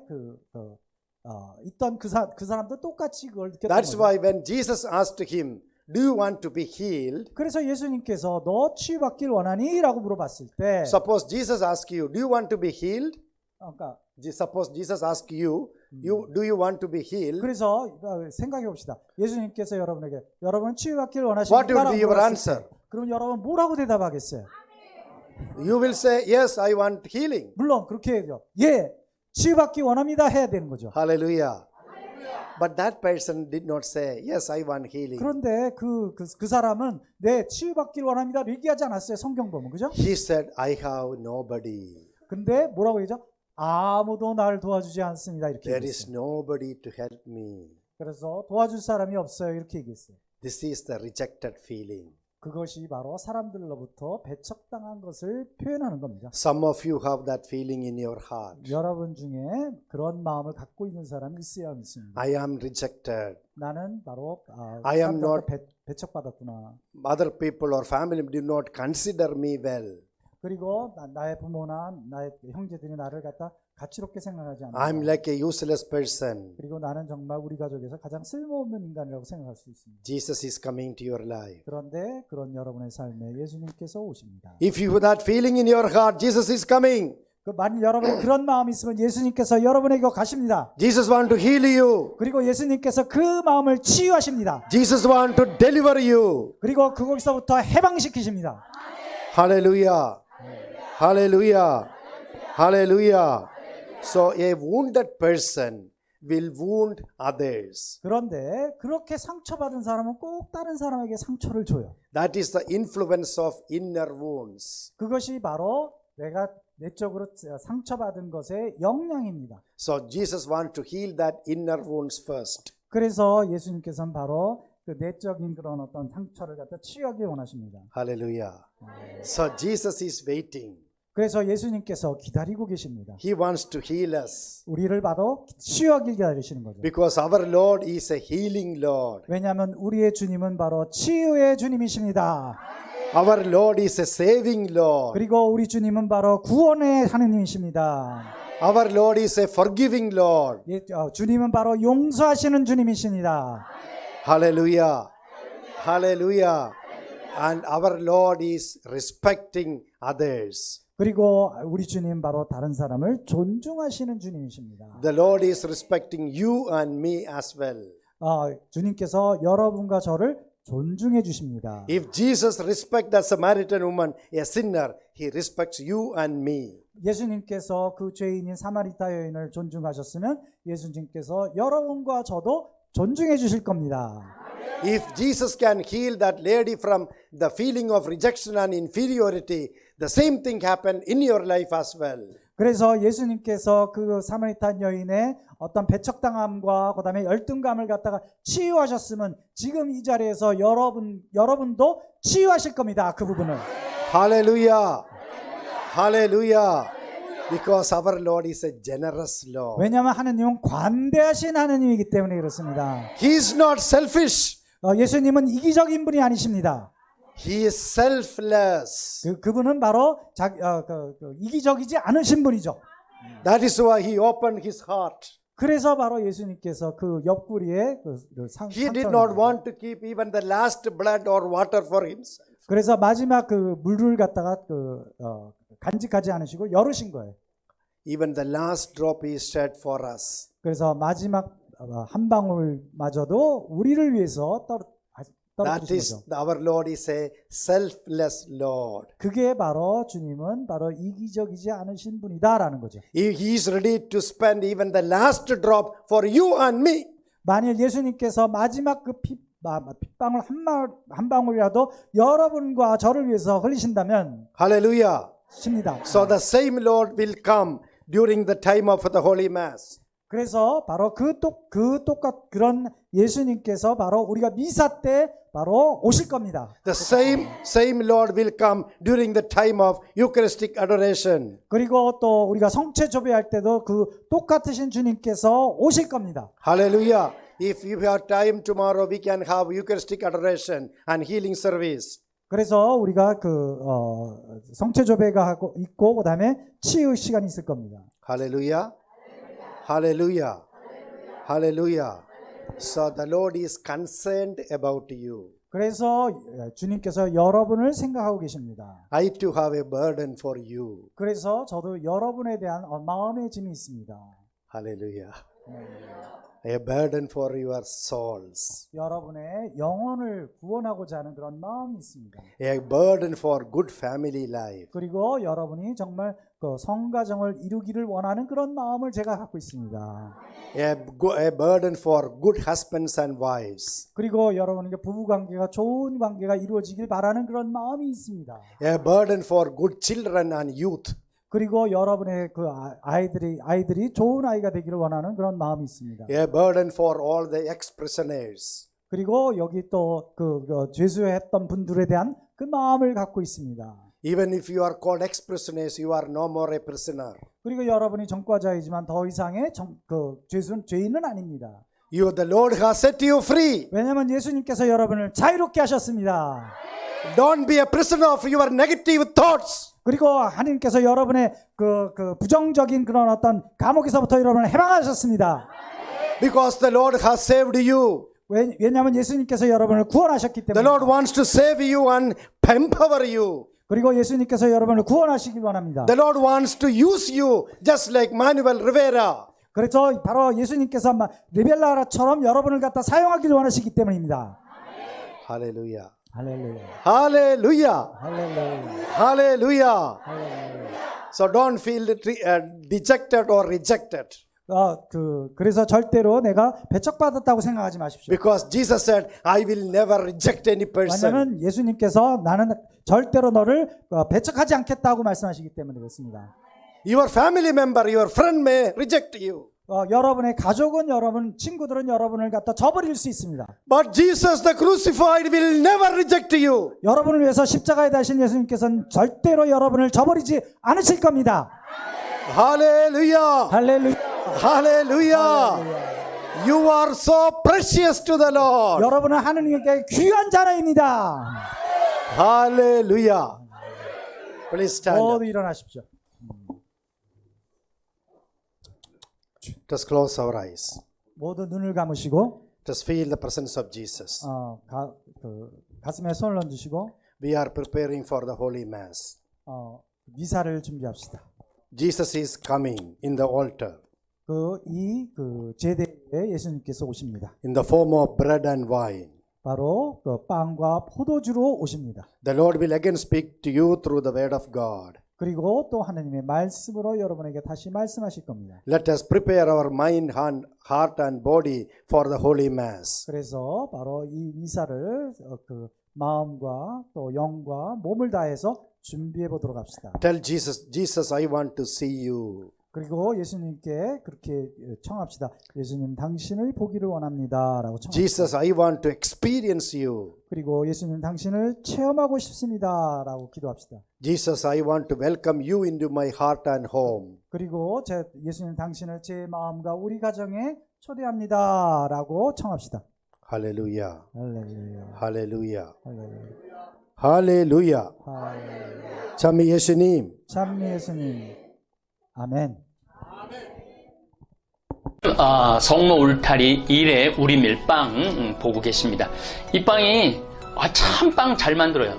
있던 그 사람도 똑같이 그걸 느꼈던 That's 거죠. why when Jesus asked him, "Do you want to be healed?" 그래서 예수님께서 너 치유받길 원하니? 라고 물어봤을 때 Suppose Jesus asked you, "Do you want to be healed?" 그러니까 Suppose Jesus asked you, "Do you want to be healed?" 그래서 생각해 봅시다. 예수님께서 여러분에게 여러분 치유받기를 What 원하십니까? would be your answer? 그럼 여러분 뭐라고 대답하겠어요? You will say, "Yes, I want healing." 물론 그렇게 해야죠. 예, 치유받기 원합니다 해야 되는 거죠. Hallelujah. But that person did not say, yes, I want healing. 그런데 그 사람은 네, 치유받기를 원합니다. 얘기하지 않았어요. 성경 보면. 그죠? He said, I have nobody. 근데 뭐라고 얘기죠? 아무도 나를 도와주지 않습니다. 이렇게 There is 얘기했어요. nobody to help me. 그래서 도와줄 사람이 없어요. 이렇게 얘기했어요. This is the rejected feeling. 그것이 바로 사람들로부터 배척당한 것을 표현하는 겁니다. Some of you have that feeling in your heart. 여러분 중에 그런 마음을 갖고 있는 사람이 있어야 믿습니다. I am rejected. 나는 바로 I am not- 배척받았구나. Other people or family do not consider me well. 그리고 나의 부모나 나의 형제들이 나를 갖다 가치롭게 생각하지 않는다. I'm like a useless person. 그리고 나는 정말 우리 가족에서 가장 쓸모없는 인간이라고 생각할 수 있습니다. Jesus is coming to your life. 그런데 그런 여러분의 삶에 예수님께서 오십니다. If you have that feeling in your heart, Jesus is coming. 만일 여러분이 그런 마음이 있으면 예수님께서 여러분에게 가십니다. Jesus want to heal you. 그리고 예수님께서 그 마음을 치유하십니다. Jesus want to deliver you. 그리고 그곳에서부터 해방시키십니다. Hallelujah. Hallelujah. Hallelujah. So a wounded person will wound others. 그런데 그렇게 상처받은 사람은 꼭 다른 사람에게 상처를 줘요. That is the influence of inner wounds. 그것이 바로 내가 내적으로 상처받은 것의 영향입니다. So Jesus want to heal that inner wounds first. 그래서 예수님께서는 바로 그 내적인 그런 어떤 상처를 갖다 치유하기 원하십니다. Hallelujah. So Jesus is waiting. 그래서 예수님께서 기다리고 계십니다. He wants to heal us 우리를 바로 치유하길 기다리시는 거죠. because our Lord is a healing Lord. 왜냐하면 우리의 주님은 바로 치유의 주님이십니다. Our Lord is a saving Lord. 그리고 우리 주님은 바로 구원의 하느님이십니다. Our Lord is a forgiving Lord. 주님은 바로 용서하시는 주님이십니다. Hallelujah. Hallelujah. And our Lord is respecting others. 그리고 우리 주님 바로 다른 사람을 존중하시는 주님이십니다. The Lord is respecting you and me as well. 주님께서 여러분과 저를 존중해 주십니다. If Jesus respects the Samaritan woman, a sinner, he respects you and me. 예수님께서 그 죄인인 사마리타 여인을 존중하셨으면 예수님께서 여러분과 저도 존중해 주실 겁니다. If Jesus can heal that lady from the feeling of rejection and inferiority, the same thing happened in your life as well. 그래서 예수님께서 그 사마리타 여인의 어떤 배척당함과 그다음에 열등감을 갖다가 치유하셨으면 지금 이 자리에서 여러분도 치유하실 겁니다. 그 부분을. Hallelujah. Hallelujah. Because our Lord is a generous Lord. 왜냐하면 하느님은 관대하신 하느님이기 때문에 그렇습니다. He is not selfish. 예수님은 이기적인 분이 아니십니다. He is selfless. 그분은 바로 이기적이지 않으신 분이죠. That is why he opened his heart. 그래서 바로 예수님께서 그 옆구리에 He did not want to keep even the last blood or water for himself. 그래서 마지막 그 물을 갖다가 간직하지 않으시고 열으신 거예요. Even the last drop he shed for us. 그래서 마지막 한 방울마저도 우리를 위해서 That 떨어뜨리신 is, 거죠. our Lord is a selfless Lord. 그게 바로 주님은 바로 이기적이지 않으신 분이다라는 거죠. He is ready to spend even the last drop for you and me. 만일 예수님께서 마지막 그 핏방울 한 방울이라도 여러분과 저를 위해서 흘리신다면 Hallelujah. 십니다. So the same Lord will come during the time of the Holy Mass. 그래서 바로 그런 예수님께서 바로 우리가 미사 때 바로 오실 겁니다. The same Lord will come during the time of Eucharistic adoration. 그리고 또 우리가 성체 조배할 때도 그 똑같으신 주님께서 오실 겁니다. Hallelujah. If you have time tomorrow, we can have Eucharistic adoration and healing service. 그래서 우리가 성체 조배가 있고 그다음에 치유 시간이 있을 겁니다. Hallelujah. Hallelujah. Hallelujah. So the Lord is concerned about you. 그래서 주님께서 여러분을 생각하고 계십니다. I too have a burden for you. 그래서 저도 여러분에 대한 마음의 짐이 있습니다. Hallelujah. a burden for your souls, 여러분의 영혼을 구원하고자 하는 그런 마음이 있습니다. a burden for good family life, 그리고 여러분이 정말 그 성가정을 이루기를 원하는 그런 마음을 제가 갖고 있습니다. a burden for good husbands and wives, 그리고 여러분에게 부부 관계가 좋은 관계가 이루어지길 바라는 그런 마음이 있습니다. a burden for good children and youth, 그리고 여러분의 그 아이들이 좋은 아이가 되기를 원하는 그런 마음이 있습니다. a burden for all the ex-prisoners, 그리고 여기 또 죄수했던 분들에 대한 그 마음을 갖고 있습니다. even if you are called ex-prisoners, you are no more a prisoner. 그리고 여러분이 전과자이지만 더 이상의 죄인은 아닙니다. The Lord has set you free. 왜냐하면 예수님께서 여러분을 자유롭게 하셨습니다. Don't be a prisoner of your negative thoughts. 그리고 하나님께서 여러분의 그 부정적인 그런 어떤 감옥에서부터 여러분을 해방하셨습니다. Because the Lord has saved you. 왜냐하면 예수님께서 여러분을 구원하셨기 The 때문에. Lord wants to save you and empower you. 그리고 예수님께서 여러분을 구원하시길 원합니다. The Lord wants to use you just like Manuel Rivera. 그래서 바로 예수님께서 리벨라처럼 여러분을 갖다 사용하기를 원하시기 때문입니다. Hallelujah. 할렐루야. Hallelujah. 할렐루야. Hallelujah. 할렐루야. So don't feel dejected or rejected. 그래서 절대로 내가 배척받았다고 생각하지 마십시오. Because Jesus said, I will never reject any person. 왜냐하면 예수님께서 나는 절대로 너를 배척하지 않겠다고 말씀하시기 때문에 그렇습니다. Your family member, your friend may reject you. 여러분의 가족은 여러분, 친구들은 여러분을 갖다 저버릴 수 있습니다. But Jesus the crucified will never reject you. 여러분을 위해서 십자가에 달리신 예수님께서는 절대로 여러분을 저버리지 않으실 겁니다. Hallelujah. 할렐루야. Hallelujah. You are so precious to the Lord. 여러분은 하느님께 귀한 자녀입니다. Hallelujah. Please stand up. 모두 일어나십시오. Just close our eyes. 모두 눈을 감으시고 Just feel the presence of Jesus. 가슴에 손을 얹으시고 We are preparing for the Holy Mass. 미사를 준비합시다. Jesus is coming in the altar 제대에 예수님께서 오십니다. in the form of bread and wine. 바로 빵과 포도주로 오십니다. The Lord will again speak to you through the word of God. 그리고 또 하나님의 말씀으로 여러분에게 다시 말씀하실 겁니다. Let us prepare our mind, heart and body for the Holy Mass. 그래서 바로 이 미사를 마음과 또 영과 몸을 다해서 준비해 보도록 합시다. Tell Jesus, I want to see you. 그리고 예수님께 그렇게 청합시다. 예수님, 당신을 보기를 원합니다라고 청합시다. Jesus, I want to experience you. 그리고 예수님, 당신을 체험하고 싶습니다라고 기도합시다. Jesus, I want to welcome you into my heart and home. 그리고 예수님, 당신을 제 마음과 우리 가정에 초대합니다라고 청합시다. Hallelujah. 할렐루야. Hallelujah. 할렐루야. Hallelujah. 참 예수님. 참 예수님. 아멘. 성모 울타리 1회 우리 밀빵 보고 계십니다. 이 빵이 참 빵 잘 만들어요.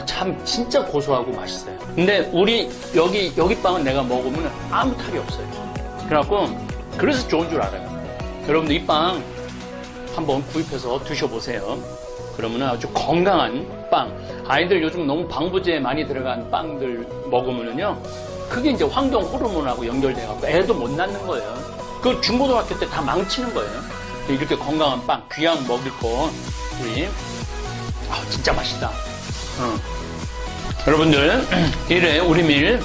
참 진짜 고소하고 맛있어요. 근데 우리 여기 빵은 내가 먹으면 아무 탈이 없어요. 그래서 좋은 줄 알아요. 여러분들 이 빵 한번 구입해서 드셔보세요. 그러면 아주 건강한 빵. 아이들 요즘 너무 방부제 많이 들어간 빵들 먹으면은요, 그게 이제 환경 호르몬하고 연결돼갖고 애도 못 낳는 거예요. 그 중고등학교 때 다 망치는 거예요. 이렇게 건강한 빵, 귀한 먹을 거, 우리, 진짜 맛있다. 여러분들, 1회 우리밀,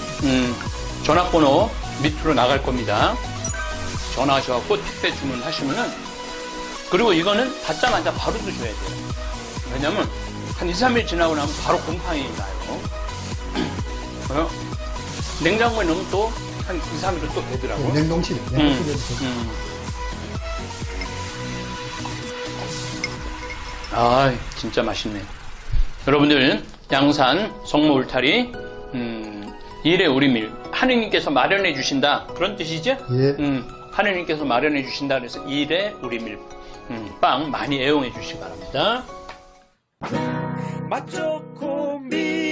전화번호 밑으로 나갈 겁니다. 전화하셔갖고 택배 주문하시면은, 그리고 이거는 받자마자 바로 드셔야 돼요. 왜냐면, 한 2, 3일 지나고 나면 바로 곰팡이 나요. 냉장고에 넣으면 또 한 2, 3일은 또 되더라고. 냉동실. 진짜 맛있네. 여러분들, 양산 성모 울타리 1회 우리밀 하느님께서 마련해 주신다, 그런 뜻이죠? 예. 하느님께서 마련해 주신다 그래서 1회 우리밀 빵 많이 애용해 주시기 바랍니다. 맛 좋고 미